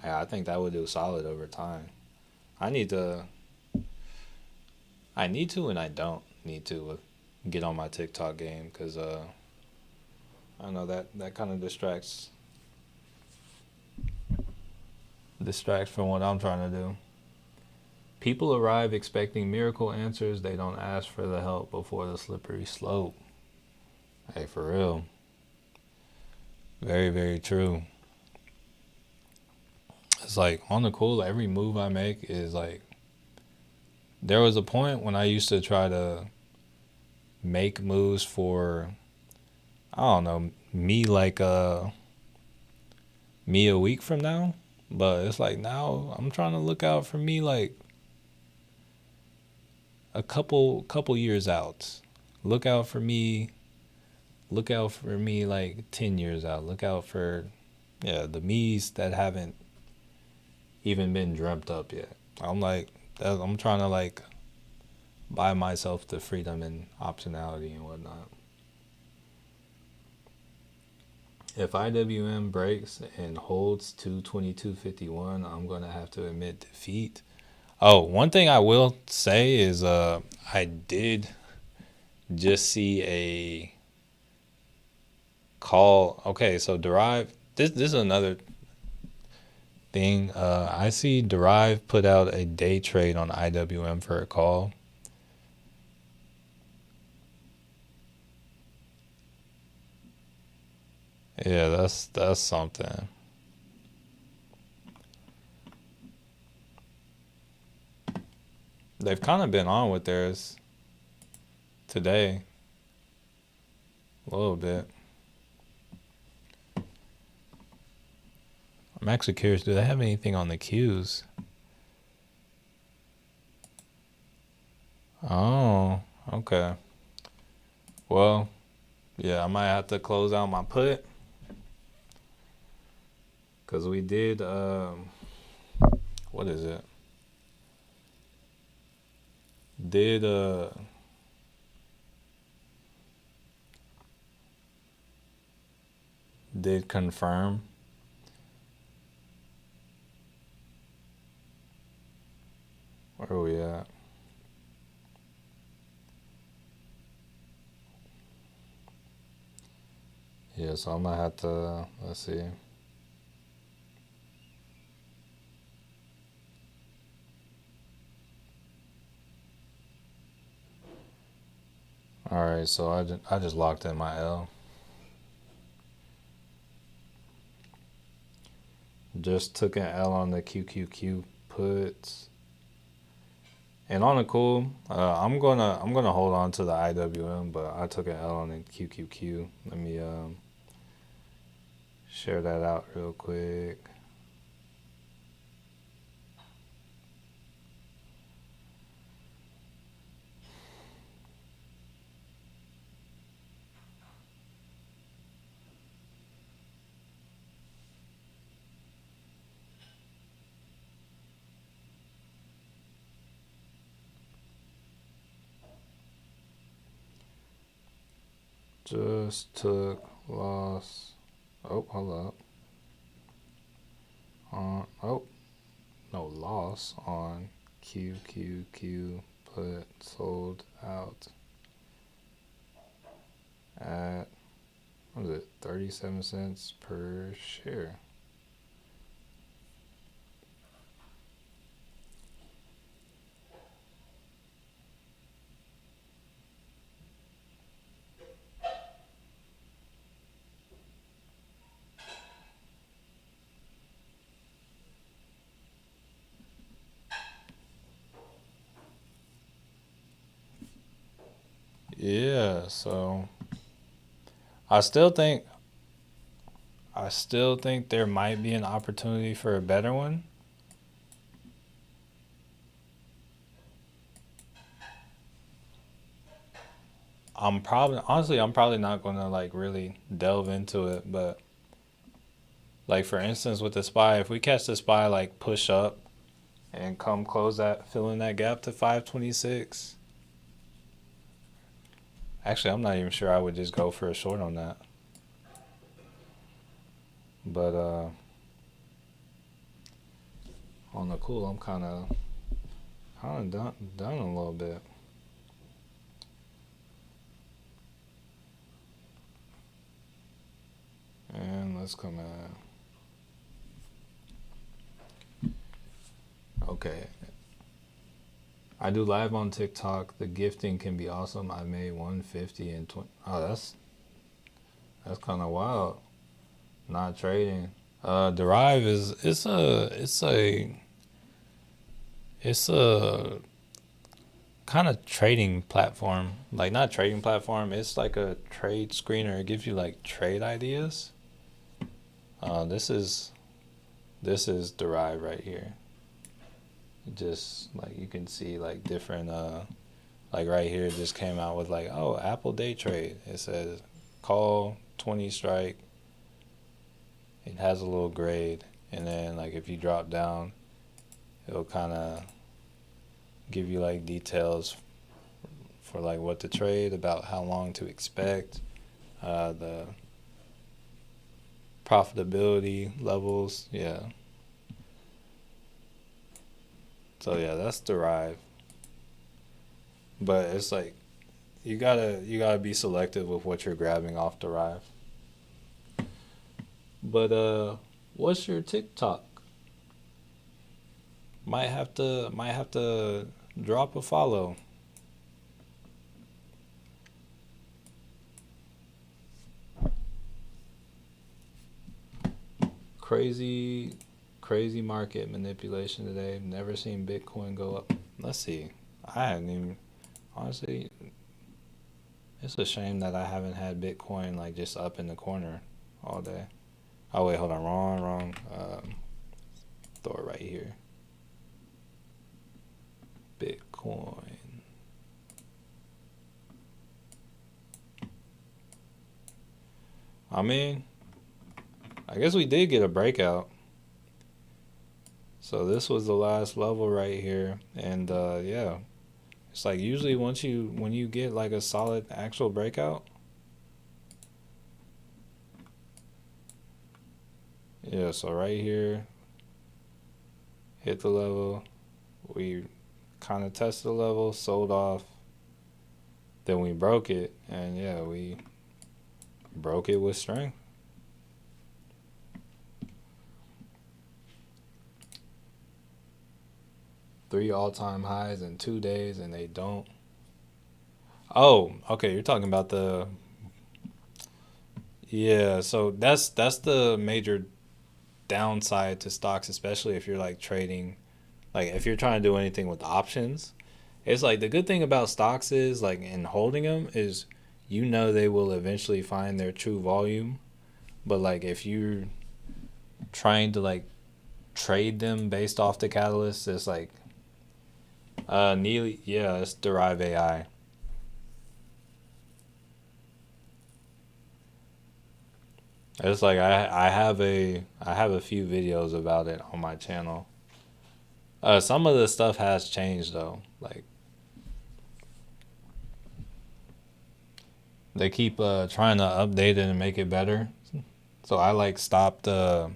I think that would do solid over time. I need to, I need to, and I don't need to get on my TikTok game because I know that kind of distracts from what I'm trying to do. People arrive expecting miracle answers. They don't ask for the help before the slippery slope. Hey, for real. Very, very true. It's like on the cool, every move I make is like, there was a point when I used to try to make moves for, I don't know, me a week from now. But it's like now I'm trying to look out for me like a couple years out. Look out for me. Look out for me like 10 years out. Look out for the me's that haven't even been dreamt up yet. I'm trying to like buy myself the freedom and optionality and whatnot. If IWM breaks and holds to 2251, I'm going to have to admit defeat. Oh, one thing I will say is I did just see a call. Okay, so Derive, this is another thing. I see Derive put out a day trade on IWM for a call. Yeah, that's something. They've kind of been on with theirs today a little bit. I'm actually curious, do they have anything on the queues? Oh, okay. Well, yeah, I might have to close out my put because we did, what is it? Did, did confirm. Where are we at? Yeah, so I might have to, let's see. All right, so I just locked in my L. Just took an L on the QQQ puts. And on the cool, I'm gonna hold on to the IWM, but I took an L on the QQQ. Let me share that out real quick. Just took loss. Oh, hold up. Oh, no loss on QQQ put sold out at, what was it, 37 cents per share. Yeah, so I still think I still think there might be an opportunity for a better one. I'm probably not gonna like really delve into it, but like for instance with the SPY, if we catch the SPY like push up and come close that, fill in that gap to 526. Actually, I'm not even sure I would just go for a short on that. But on the cool, I'm kind of done a little bit. And let's come in. Okay. I do live on TikTok. The gifting can be awesome. I made 150 and 20. Oh, that's kind of wild. Not trading. Derive is it's a kind of trading platform. Like not trading platform. It's like a trade screener. It gives you like trade ideas. This is Derive right here. Just like you can see like different like right here it just came out with like, oh, Apple day trade. It says call 20 strike. It has a little grade, and then like if you drop down, it'll kind of give you like details for like what to trade, about how long to expect, the profitability levels. Yeah. So yeah, that's Derive. But it's like you gotta be selective with what you're grabbing off Derive. But what's your TikTok? Might have to drop a follow. Crazy, crazy market manipulation today. Never seen Bitcoin go up. Let's see. I haven't even, honestly, it's a shame that I haven't had Bitcoin like just up in the corner all day. Oh wait, hold on, wrong. Throw it right here. Bitcoin. I mean, I guess we did get a breakout. So this was the last level right here, and yeah, it's like usually when you get like a solid actual breakout, yeah. So right here, hit the level, we kind of tested the level, sold off, then we broke it, and yeah, we broke it with strength. Three all-time highs in 2 days, and they don't. Oh, okay. You're talking about the yeah. So that's the major downside to stocks, especially if you're like trading, like if you're trying to do anything with options. It's like the good thing about stocks is like in holding them is you know they will eventually find their true volume. But like if you're trying to like trade them based off the catalyst, it's like nearly yeah, it's Derive AI. It's like I have a few videos about it on my channel. Some of the stuff has changed though. Like they keep trying to update it and make it better. So I like stopped or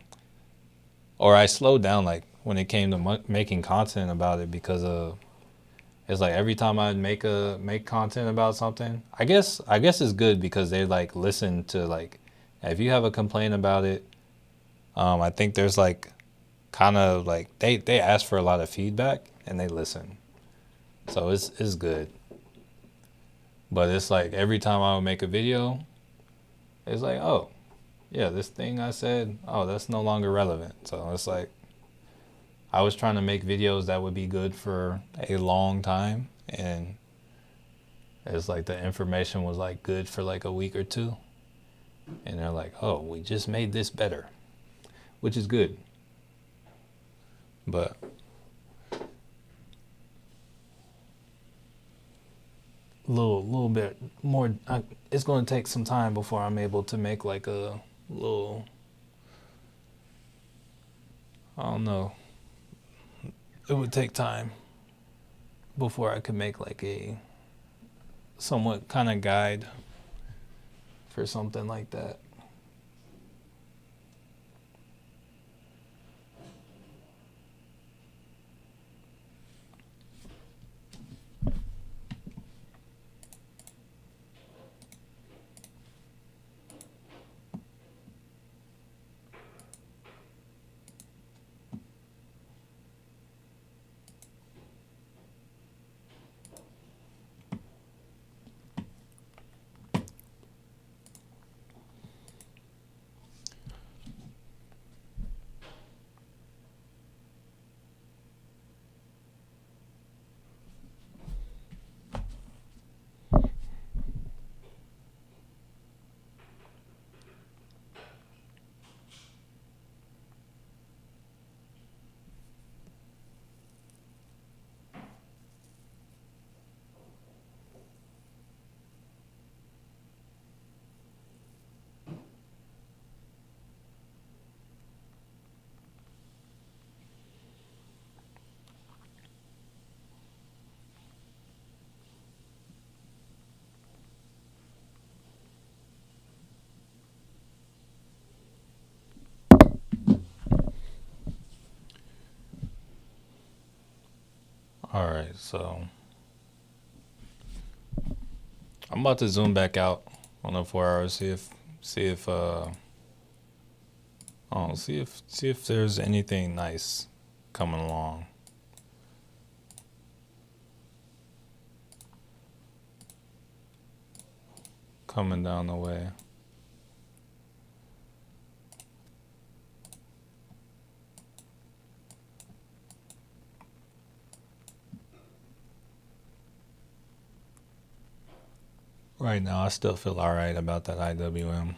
I slowed down like when it came to making content about it because it's like every time I make content about something, I guess it's good because they like listen to like if you have a complaint about it, I think there's like kind of like they ask for a lot of feedback and they listen. So it's good. But it's like every time I would make a video, it's like, oh, yeah, this thing I said, oh, that's no longer relevant. So it's like I was trying to make videos that would be good for a long time, and it's like the information was like good for like a week or two, and they're like, oh, we just made this better, which is good. But little bit more. It's going to take some time before I'm able to make like a little. I don't know. It would take time before I could make like a somewhat kind of guide for something like that. All right, so I'm about to zoom back out on the 4 hours. See if oh see if there's anything nice coming along. Coming down the way. Right now, I still feel all right about that IWM.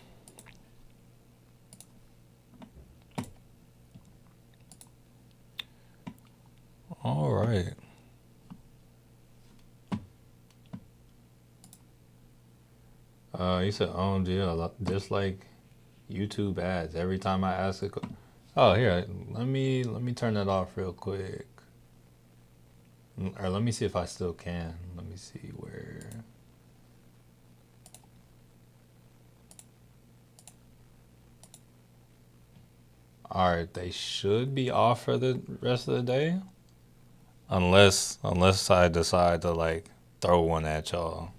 All right. You said OMG, just like YouTube ads. Every time I ask a, oh here, let me turn that off real quick, or let me see if I still can. Let me see where. All right, they should be off for the rest of the day, unless I decide to like throw one at y'all.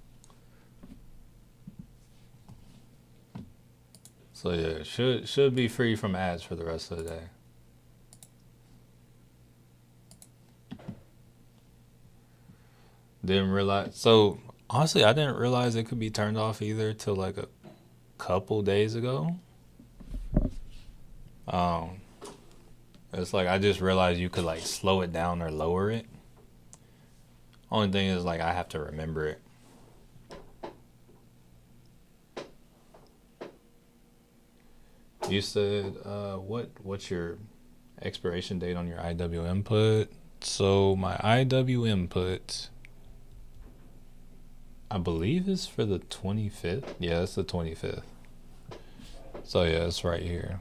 So yeah, should be free from ads for the rest of the day. Didn't realize. So honestly, I didn't realize it could be turned off either till like a couple days ago. Um, it's like I just realized you could like slow it down or lower it. Only thing is like I have to remember it. You said what's your expiration date on your IW input? So my IW input, I believe is for the 25th. Yeah, it's the 25th. So yeah, it's right here.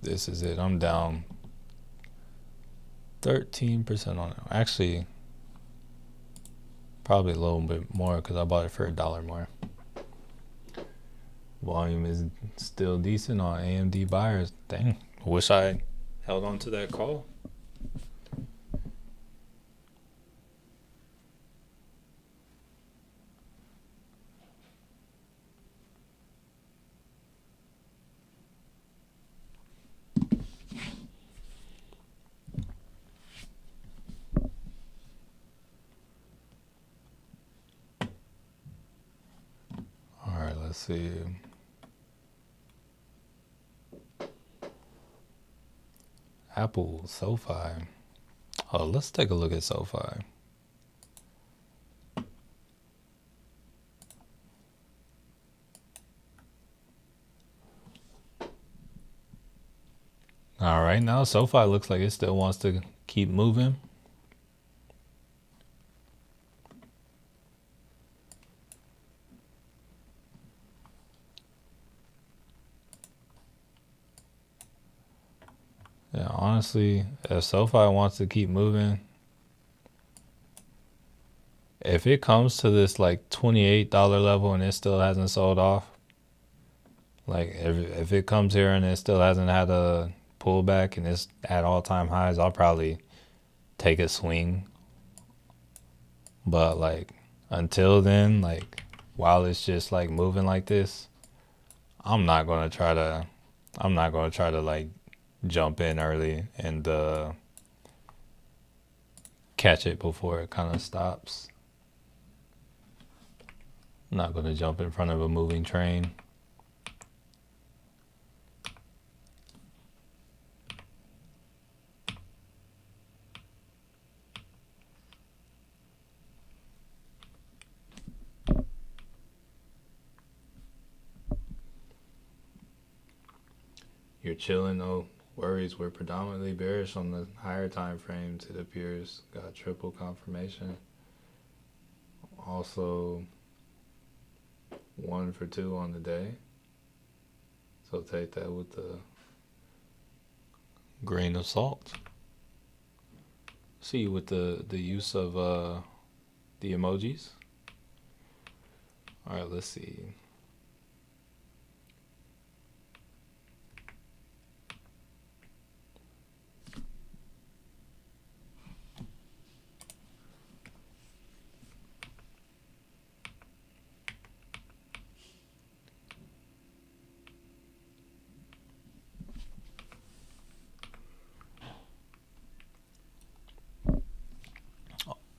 This is it. I'm down 13% on it. Actually, probably a little bit more because I bought it for $1 more. Volume is still decent on AMD buyers. Dang, wish I held on to that call. All right, let's see. Apple, SoFi. Oh, let's take a look at SoFi. All right, now SoFi looks like it still wants to keep moving. Yeah, honestly, if SoFi wants to keep moving, if it comes to this like $28 level and it still hasn't sold off, like if it comes here and it still hasn't had a pullback and it's at all-time highs, I'll probably take a swing. But like until then, like while it's just like moving like this, I'm not gonna try to like jump in early and catch it before it kind of stops. I'm not gonna jump in front of a moving train. You're chilling, no worries. We're predominantly bearish on the higher time frames, it appears. Got triple confirmation. Also 1 for 2 on the day. So take that with a grain of salt. See with the use of the emojis. All right, let's see.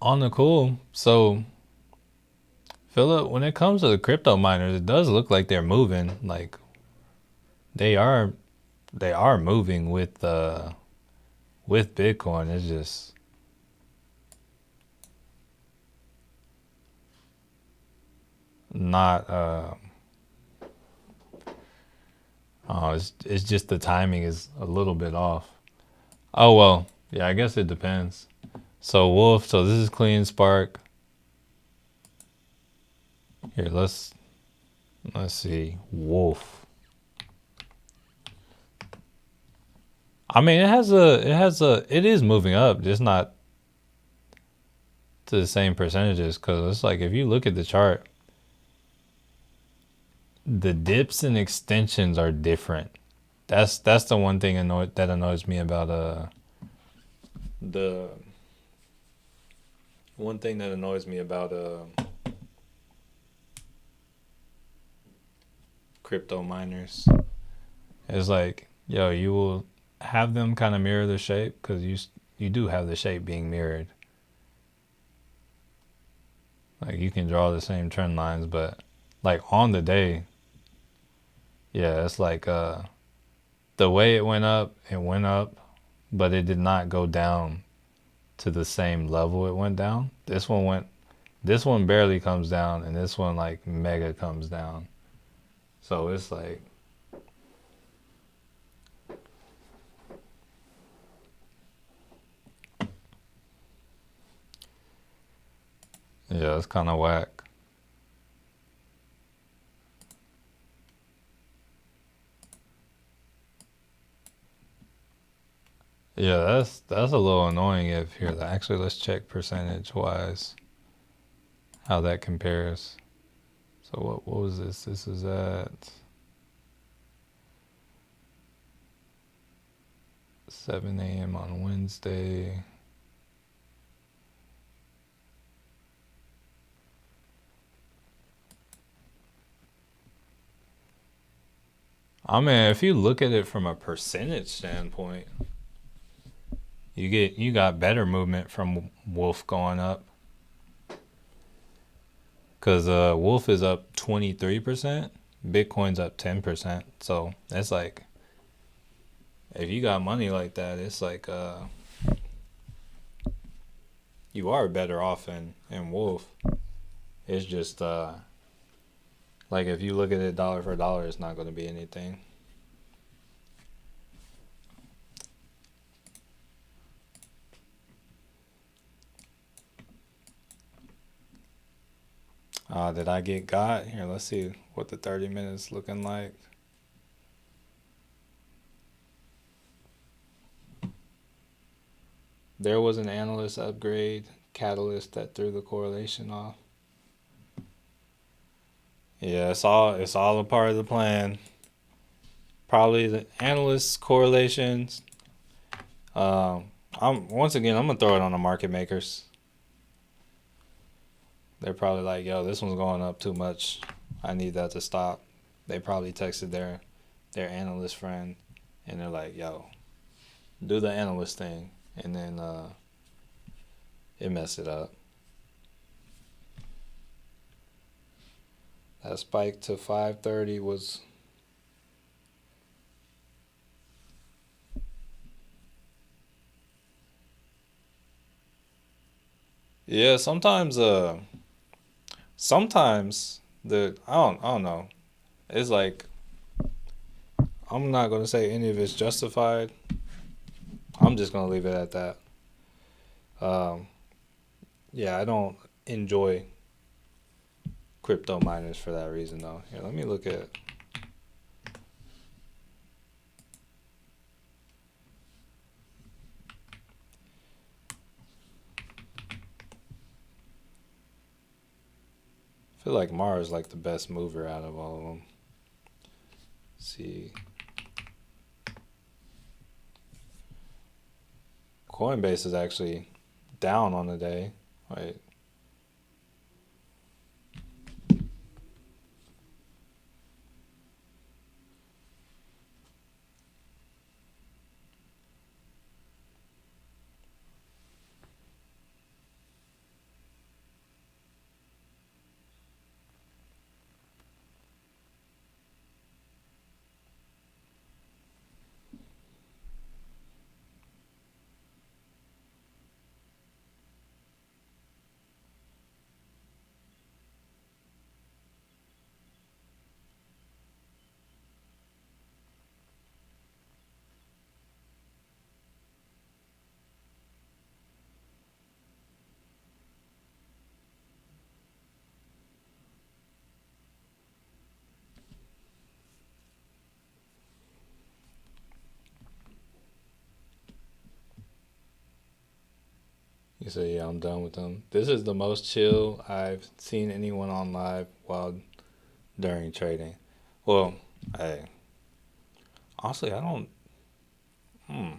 On the cool. So, Philip, when it comes to the crypto miners, it does look like they're moving. Like they are moving with Bitcoin. It's just not it's just the timing is a little bit off. Oh well, yeah, I guess it depends. So Wolf, so this is clean spark. Here, let's see. Wolf. I mean, it is moving up, just not to the same percentages. Because it's like if you look at the chart, the dips and extensions are different. That's the one thing that annoys me about the one thing that annoys me about crypto miners is like, yo, you will have them kind of mirror the shape because you do have the shape being mirrored. Like you can draw the same trend lines, but like on the day, yeah, it's like the way it went up, but it did not go down to the same level it went down. This one barely comes down, and this one like mega comes down. So it's like, yeah, it's kind of whack. Yeah, that's a little annoying. If here, actually, let's check percentage wise how that compares. So what was this? This is at 7 a.m. on Wednesday. I mean, if you look at it from a percentage standpoint, you got better movement from Wolf going up. Cause Wolf is up 23%, Bitcoin's up 10%. So that's like, if you got money like that, it's like you are better off in Wolf. It's just like if you look at it dollar for dollar, it's not going to be anything. Did I get got? Here, let's see what the 30 minutes looking like. There was an analyst upgrade catalyst that threw the correlation off. Yeah, it's all a part of the plan. Probably the analyst correlations. I'm gonna throw it on the market makers. They're probably like, yo, this one's going up too much. I need that to stop. They probably texted their analyst friend, and they're like, yo, do the analyst thing, and then it messed it up. That spike to 530 was. Yeah, sometimes I don't know. It's like I'm not gonna say any of it's justified. I'm just gonna leave it at that. Um, yeah, I don't enjoy crypto miners for that reason though. Here, let me look at. I feel like Mars is like the best mover out of all of them. Let's see. Coinbase is actually down on the day. Wait. So yeah, I'm done with them. This is the most chill I've seen anyone on live while during trading. Well, hey, honestly, hmm, I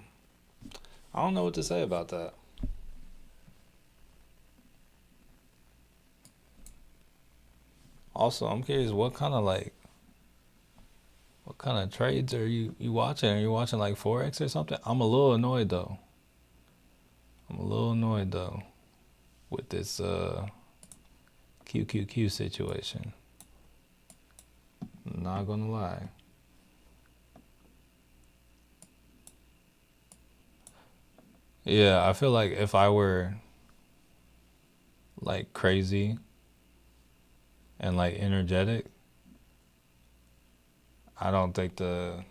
don't know what to say about that. Also, I'm curious what kind of trades are you watching? Are you watching like Forex or something? I'm a little annoyed though. I'm a little annoyed though with this QQQ situation. Not gonna lie. Yeah, I feel like if I were like crazy and like energetic, I don't think the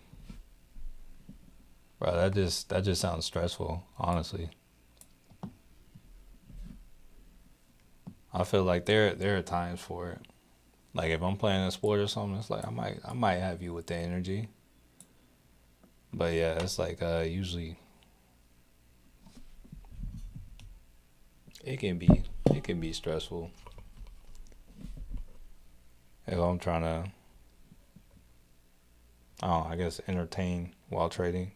bro that just sounds stressful, honestly. I feel like there are times for it. Like if I'm playing a sport or something, it's like I might have you with the energy. But yeah, it's like usually it can be it can be stressful if I'm trying to I guess entertain while trading.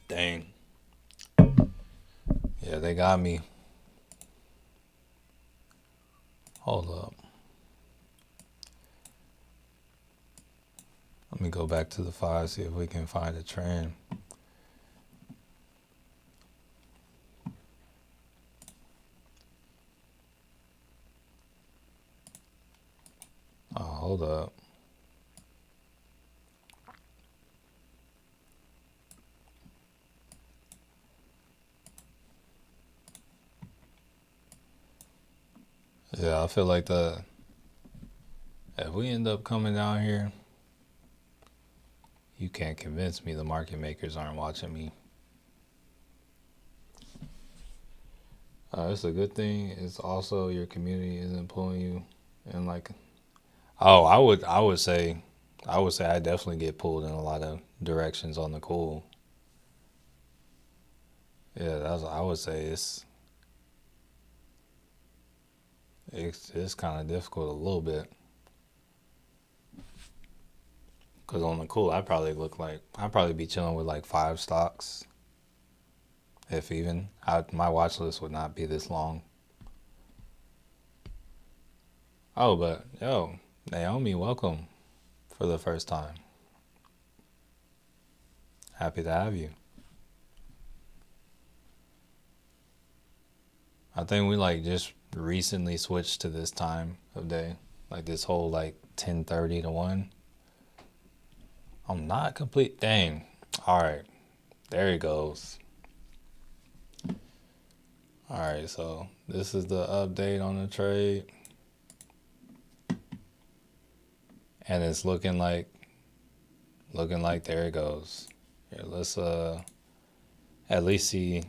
Dang. Yeah, they got me. Hold up. Let me go back to the five, see if we can find a trend. Oh, hold up. Yeah, I feel like if we end up coming down here, you can't convince me the market makers aren't watching me. It's a good thing. It's also your community isn't pulling you, and like, oh, I would say I definitely get pulled in a lot of directions on the cool. Yeah, I would say it's kind of difficult a little bit because on the cool I'd probably be chilling with like five stocks, if even. My watch list would not be this long. Oh, but yo, Naomi, welcome for the first time. Happy to have you. I think we like just recently switched to this time of day, like this whole like 10:30 to 1. I'm not complete. Dang. All right, there he goes. All right, so this is the update on the trade, and it's looking like there it goes. Here, let's at least see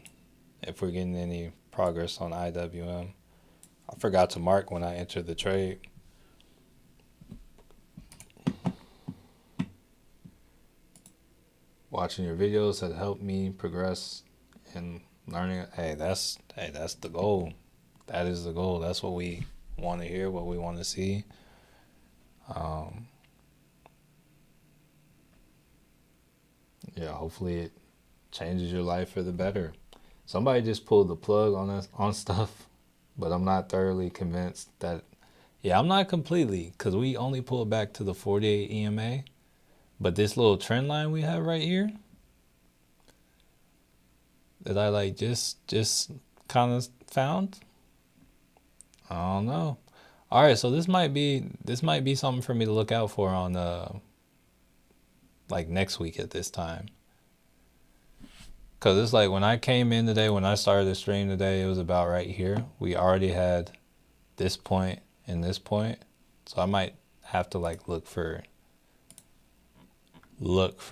if we're getting any progress on IWM. I forgot to mark when I entered the trade. Watching your videos has helped me progress in learning. Hey, that's the goal. That is the goal. That's what we want to hear, what we want to see. Um, yeah, hopefully it changes your life for the better. Somebody just pulled the plug on us on stuff, but I'm not thoroughly convinced that. Yeah, I'm not completely because we only pulled back to the 48 EMA, but this little trend line we have right here that I like just kind of found. I don't know. All right, so this might be something for me to look out for on like next week at this time. Cause it's like when I came in today, when I started the stream today, it was about right here. We already had this point and this point, so I might have to like look for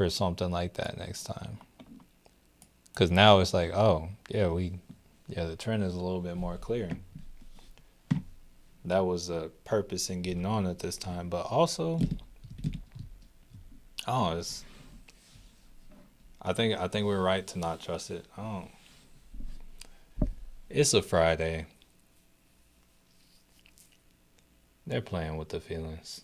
something like that next time. Cause now it's like, oh yeah, the trend is a little bit more clear. That was a purpose in getting on at this time, but also, oh, I think we're right to not trust it. Oh, it's a Friday. They're playing with the feelings.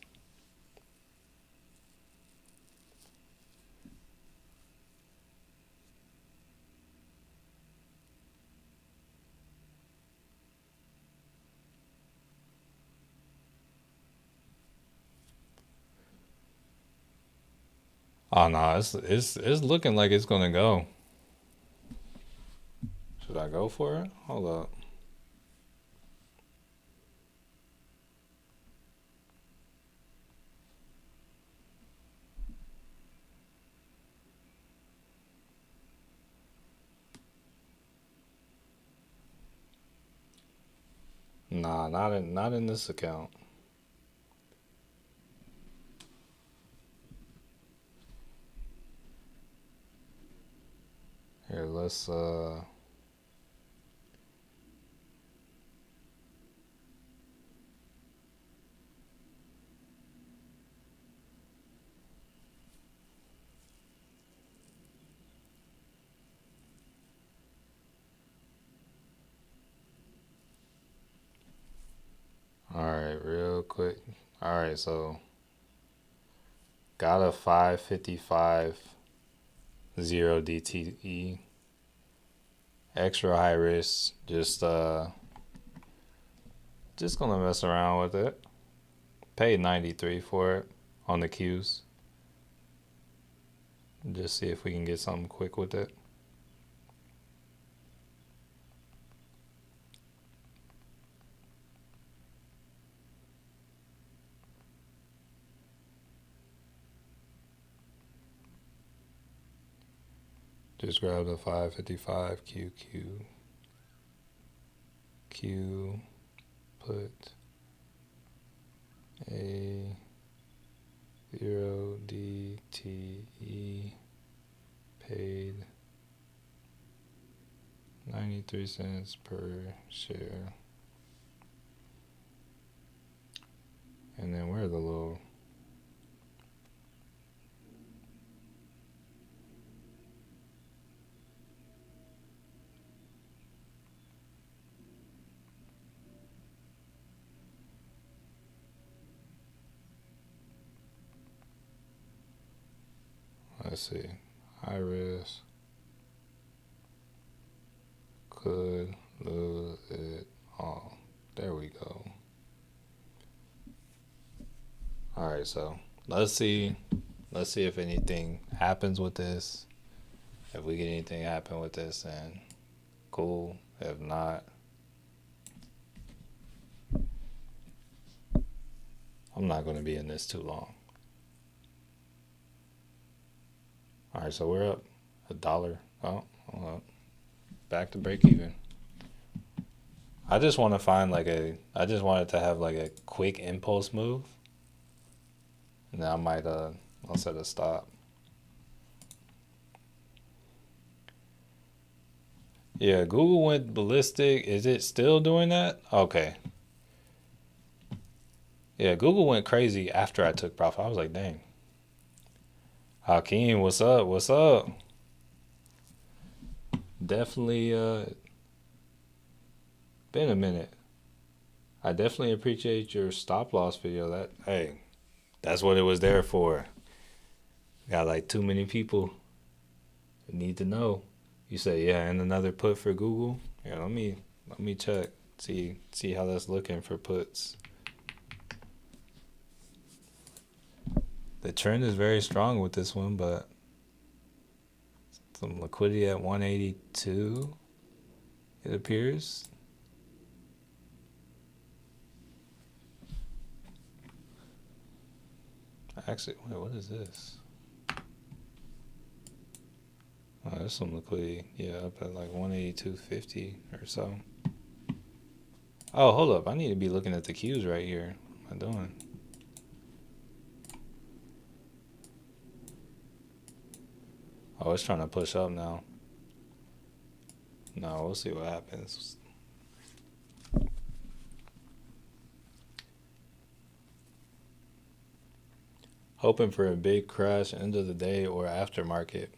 Oh no, it's looking like it's gonna go. Should I go for it? Hold up. Nah, not in this account. Here, let's all right, real quick. All right, so got a 555 0 DTE. Extra high risk. Just gonna mess around with it. Paid 93 for it on the Qs. Just see if we can get something quick with it. Just grab the 555 Q, put a 0 DTE, paid 93 cents per share. And then where are the little, let's see, high risk, could lose it all. There we go. All right, so let's see if anything happens with this. If we get anything happen with this, then cool. If not, I'm not going to be in this too long. All right, so we're up $1. Oh, hold up. Back to break even. I just want to find I just wanted to have like a quick impulse move. And then I'll set a stop. Yeah, Google went ballistic. Is it still doing that? Okay. Yeah, Google went crazy after I took profit. I was like, dang. Hakeem, what's up? What's up? Definitely been a minute. I definitely appreciate your stop loss video. That's what it was there for. Got like too many people that need to know. You say, yeah, and another put for Google. Yeah, let me check. See how that's looking for puts. The trend is very strong with this one, but some liquidity at 182, it appears. Actually, wait, what is this? Oh, there's some liquidity. Yeah, up at like 182.50 or so. Oh, hold up. I need to be looking at the Qs right here. What am I doing? Oh, it's trying to push up now. No, we'll see what happens. Hoping for a big crash end of the day or aftermarket.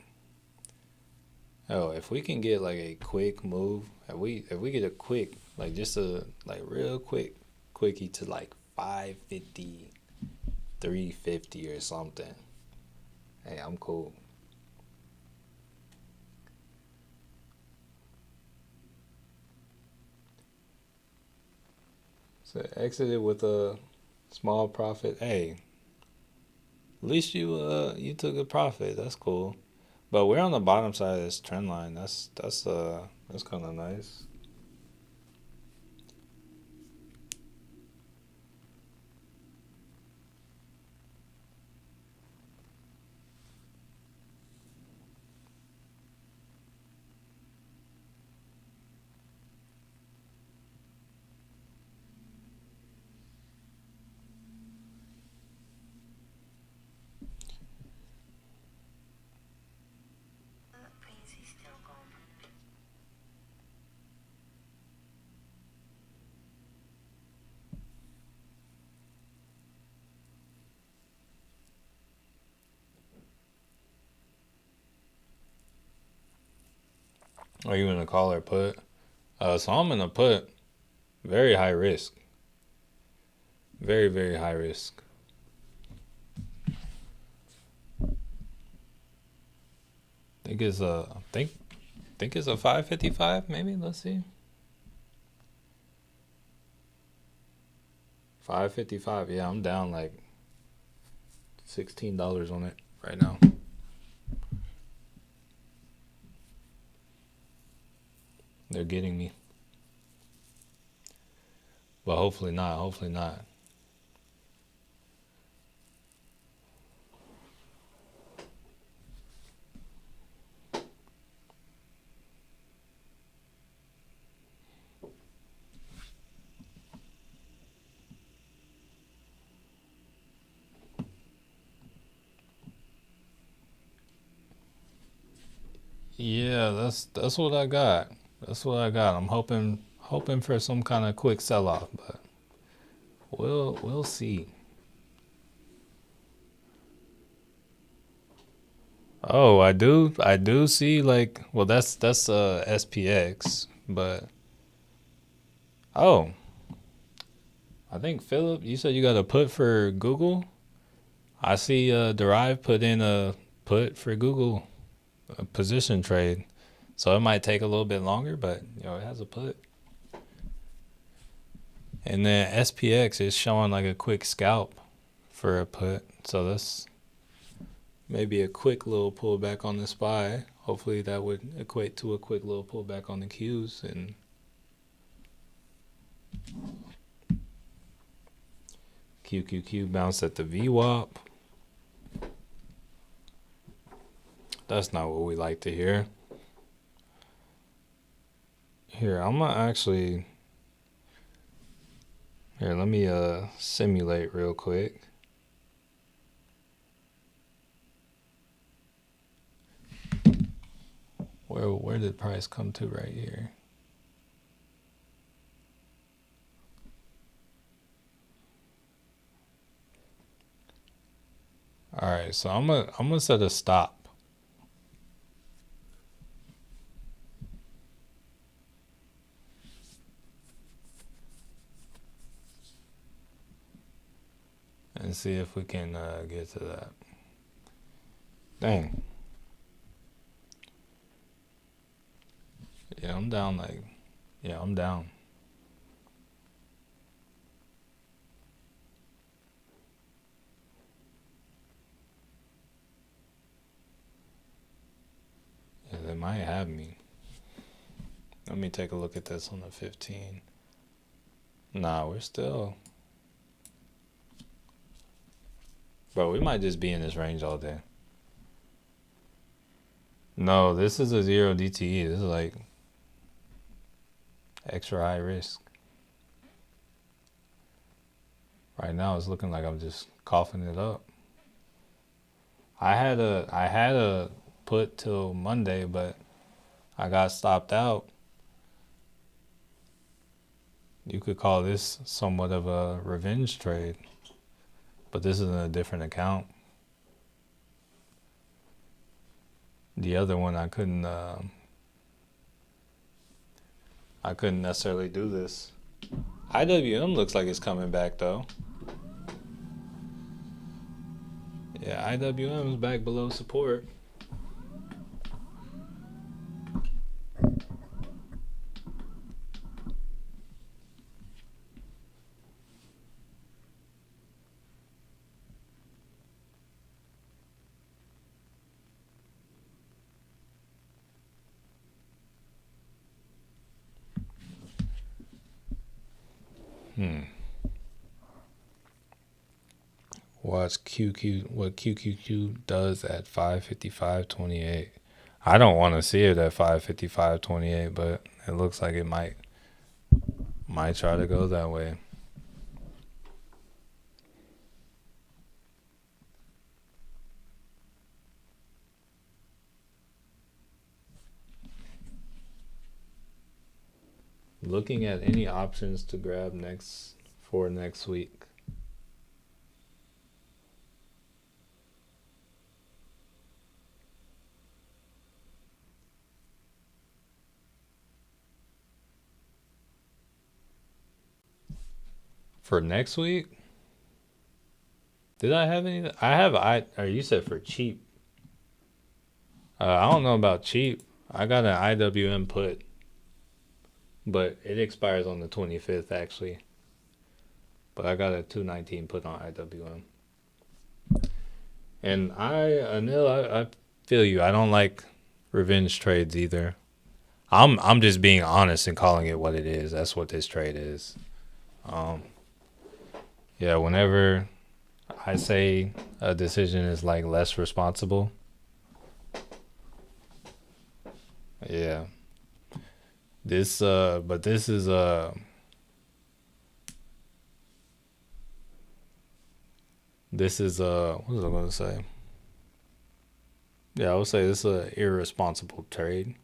Oh, if we can get like a quick move, if we get a quick, like just a like real quick quickie to like 550, 350 or something. Hey, I'm cool. So exited with a small profit. Hey, at least you took a profit. That's cool. But we're on the bottom side of this trend line. That's kind of nice. Are you gonna call or put? So I'm gonna put very high risk, very very high risk. Think it's a think it's a 555 maybe. Let's see. 555. Yeah, I'm down like $16 on it right now. They're getting me, but hopefully not. Hopefully not. Yeah, that's what I got. That's what I got. I'm hoping for some kind of quick sell off, but we'll see. Oh, I do see like well that's SPX, but oh, I think Philip, you said you got a put for Google. I see Derive put in a put for Google, a position trade. So it might take a little bit longer, but it has a put. And then SPX is showing like a quick scalp for a put. So that's maybe a quick little pullback on the SPY. Hopefully that would equate to a quick little pullback on the Qs and QQQ bounced at the VWAP. That's not what we like to hear. Here, I'm gonna actually here, let me simulate real quick. Where did price come to right here? All right, so I'm gonna set a stop. And see if we can get to that. Dang. Yeah, I'm down like, yeah, I'm down. Yeah, they might have me. Let me take a look at this on the 15. Nah, we're still. Bro, we might just be in this range all day. No, this is a 0 DTE. This is like extra high risk. Right now it's looking like I'm just coughing it up. I had a put till Monday, but I got stopped out. You could call this somewhat of a revenge trade, but this is in a different account. The other one I couldn't I couldn't necessarily do this. IWM looks like it's coming back though. Yeah, IWM is back below support. Watch what QQQ does at 5:55:28. I don't want to see it at 5:55:28, but it looks like it might try to go that way. Looking at any options to grab for next week. For next week? Did I have any? Or you said for cheap. I don't know about cheap. I got an IWM put, but it expires on the 25th actually. But I got a 219 put on IWM. And Anil, I feel you. I don't like revenge trades either. I'm just being honest and calling it what it is. That's what this trade is. Yeah, whenever I say a decision is like less responsible, yeah. But this is what was I gonna say? Yeah, I would say this is an irresponsible trade.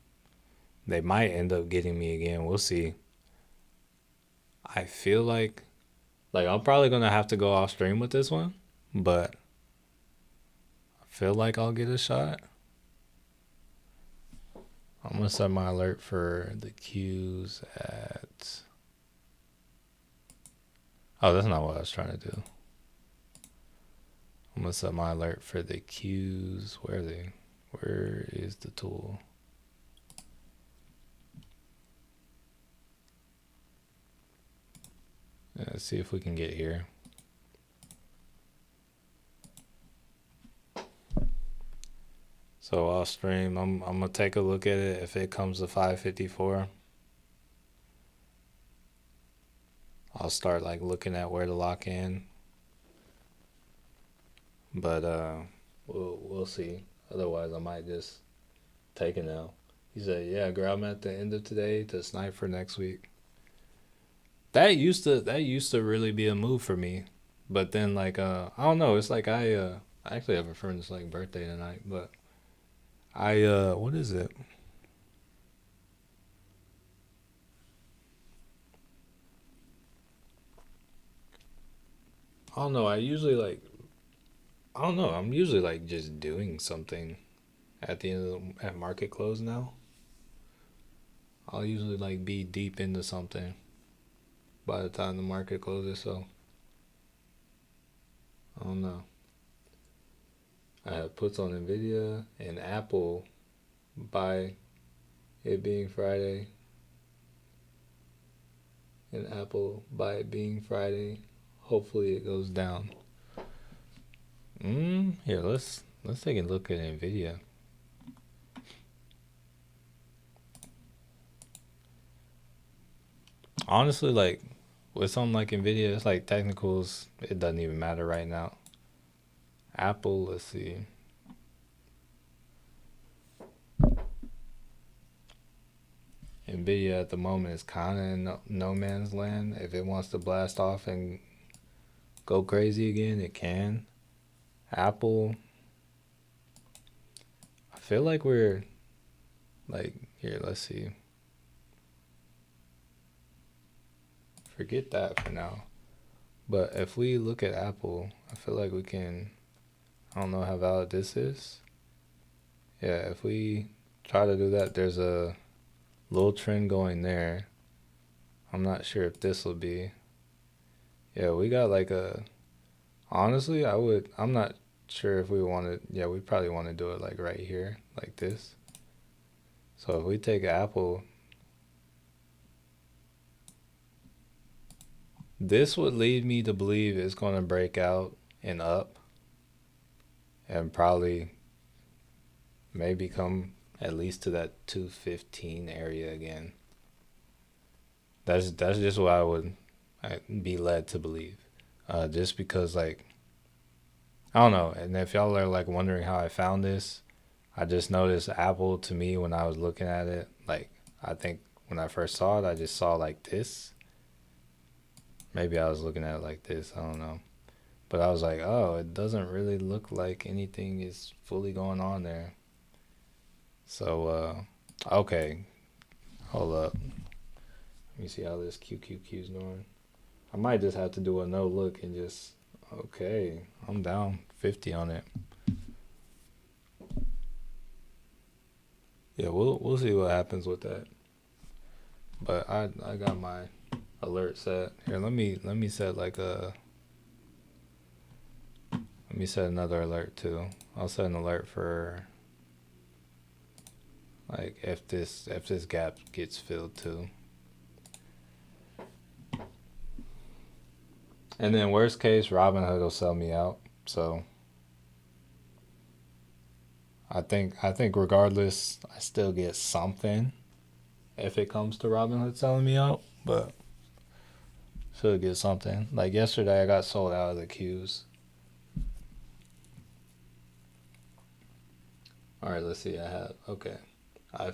They might end up getting me again. We'll see. I feel like I'm probably gonna have to go off stream with this one, but I feel like I'll get a shot. I'm gonna set my alert for the Qs at. Oh, that's not what I was trying to do. I'm gonna set my alert for the Qs. Where are they? Where is the tool? Let's see if we can get here. So off stream, I'm gonna take a look at it. If it comes to 554, I'll start like looking at where to lock in. But we'll see. Otherwise, I might just take it now. He said, "Yeah, grab them at the end of today to snipe for next week." That used to really be a move for me, but then like I don't know. It's like I actually have a friend's like birthday tonight, but what is it? I don't know. I don't know. I'm usually like just doing something at the end of at market close now. I'll usually like be deep into something by the time the market closes, so I don't know. I have puts on Nvidia and Apple by it being Friday. And Apple by it being Friday. Hopefully it goes down. Here, let's take a look at Nvidia. Honestly, like with something like Nvidia, it's like technicals, it doesn't even matter right now. Apple, let's see. Nvidia at the moment is kind of in no man's land. If it wants to blast off and go crazy again, it can. Apple, I feel like we're like, here, let's see. Forget that for now. But if we look at Apple, I feel like we can, I don't know how valid this is. Yeah, if we try to do that, there's a little trend going there. I'm not sure if this will be. Yeah, we got like a. Honestly, I'm not sure if we want to. Yeah, we probably want to do it like right here, like this. So if we take Apple, this would lead me to believe it's going to break out and up and probably maybe come at least to that 215 area again. That's just what I'd be led to believe. Just because like I don't know, and if y'all are like wondering how I found this, I just noticed Apple to me when I was looking at it. Like I think when I first saw it, I just saw like this. Maybe I was looking at it like this. I don't know. But I was like, oh, it doesn't really look like anything is fully going on there. So, okay, hold up. Let me see how this QQQ is going. I might just have to do a no look and just, okay, I'm down 50 on it. Yeah, we'll see what happens with that. But I got my alert set here. Let me set like a let me set another alert too. I'll set an alert for like if this gap gets filled too. And then worst case, Robinhood will sell me out. So I think regardless, I still get something if it comes to Robinhood selling me out, but should get something. Like yesterday, I got sold out of the queues. All right, let's see. I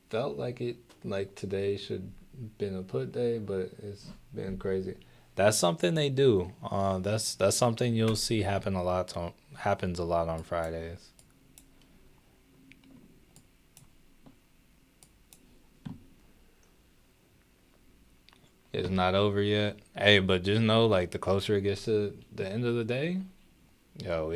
felt like today should been a put day, but it's been crazy. That's something they do. That's something you'll see happens a lot on Fridays. It's not over yet. Hey, but just know like the closer it gets to the end of the day, yo,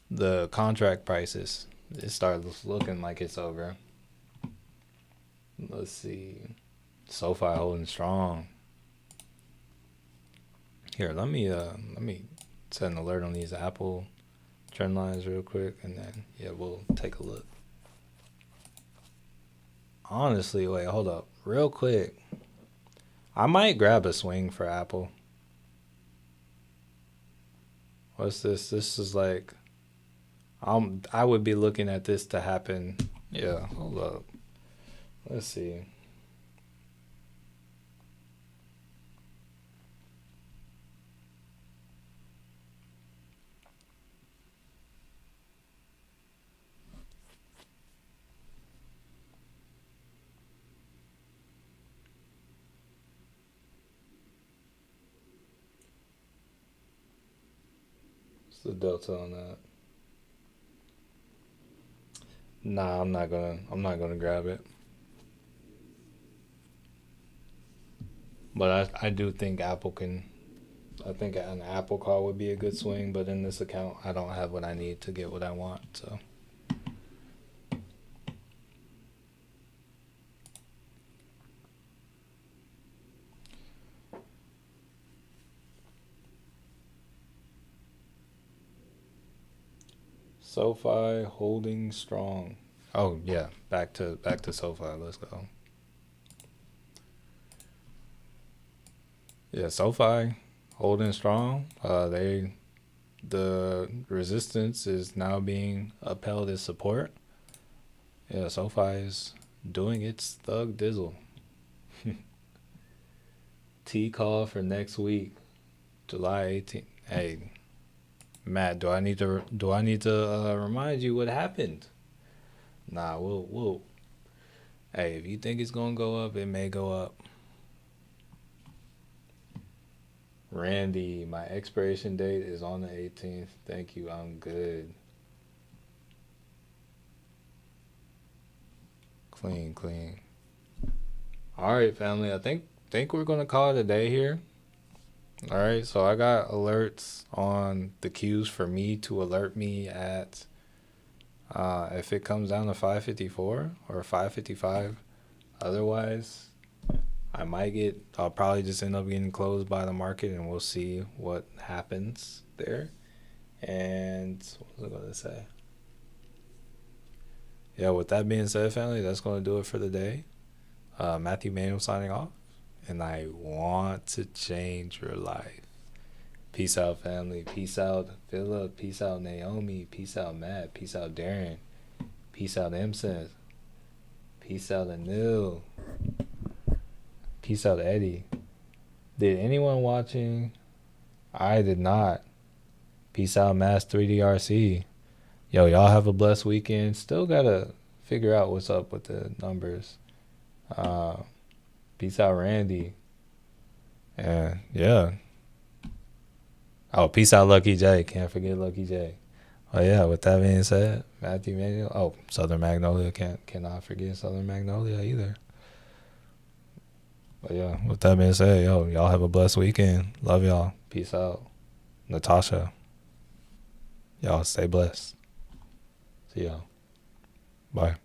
the contract prices it starts looking like it's over. Let's see. SoFi holding strong. Here, let me set an alert on these Apple trend lines real quick, and then yeah, we'll take a look. Honestly, wait, hold up, real quick. I might grab a swing for Apple. What's this? This is like I would be looking at this to happen. Yeah, hold up. Let's see. What's the delta on that? Nah, I'm not gonna grab it. But I do think Apple can. I think an Apple call would be a good swing, but in this account, I don't have what I need to get what I want. So SoFi holding strong. Oh yeah, back to SoFi. Let's go. Yeah, SoFi holding strong. The resistance is now being upheld as support. Yeah, SoFi is doing its thug dizzle. T call for next week, July 18th. Hey, Matt, do I need to remind you what happened? Nah, we'll. Hey, if you think it's gonna go up, it may go up. Randy, my expiration date is on the 18th. Thank you. I'm good. Clean, clean. All right, family. I think we're gonna call it a day here. All right. So I got alerts on the queues for me to alert me at if it comes down to 554 or 555. Otherwise, I'll probably just end up getting closed by the market, and we'll see what happens there. And what was I going to say? Yeah, with that being said, family, that's going to do it for the day. Matthew Manuel signing off, and I want to change your life. Peace out, family. Peace out, Philip. Peace out, Naomi. Peace out, Matt. Peace out, Darren. Peace out, Emson. Peace out, Anil. Peace out, Eddie. Did anyone watching? I did not. Peace out, Mass 3DRC. Yo, y'all have a blessed weekend. Still gotta figure out what's up with the numbers. Peace out, Randy. And yeah. Oh, peace out, Lucky J. Can't forget Lucky J. Oh yeah, with that being said, Matthew Manuel. Oh, Southern Magnolia. Cannot forget Southern Magnolia either. But yeah, with that being said, yo, y'all have a blessed weekend. Love y'all. Peace out. Natasha. Y'all stay blessed. See y'all. Bye.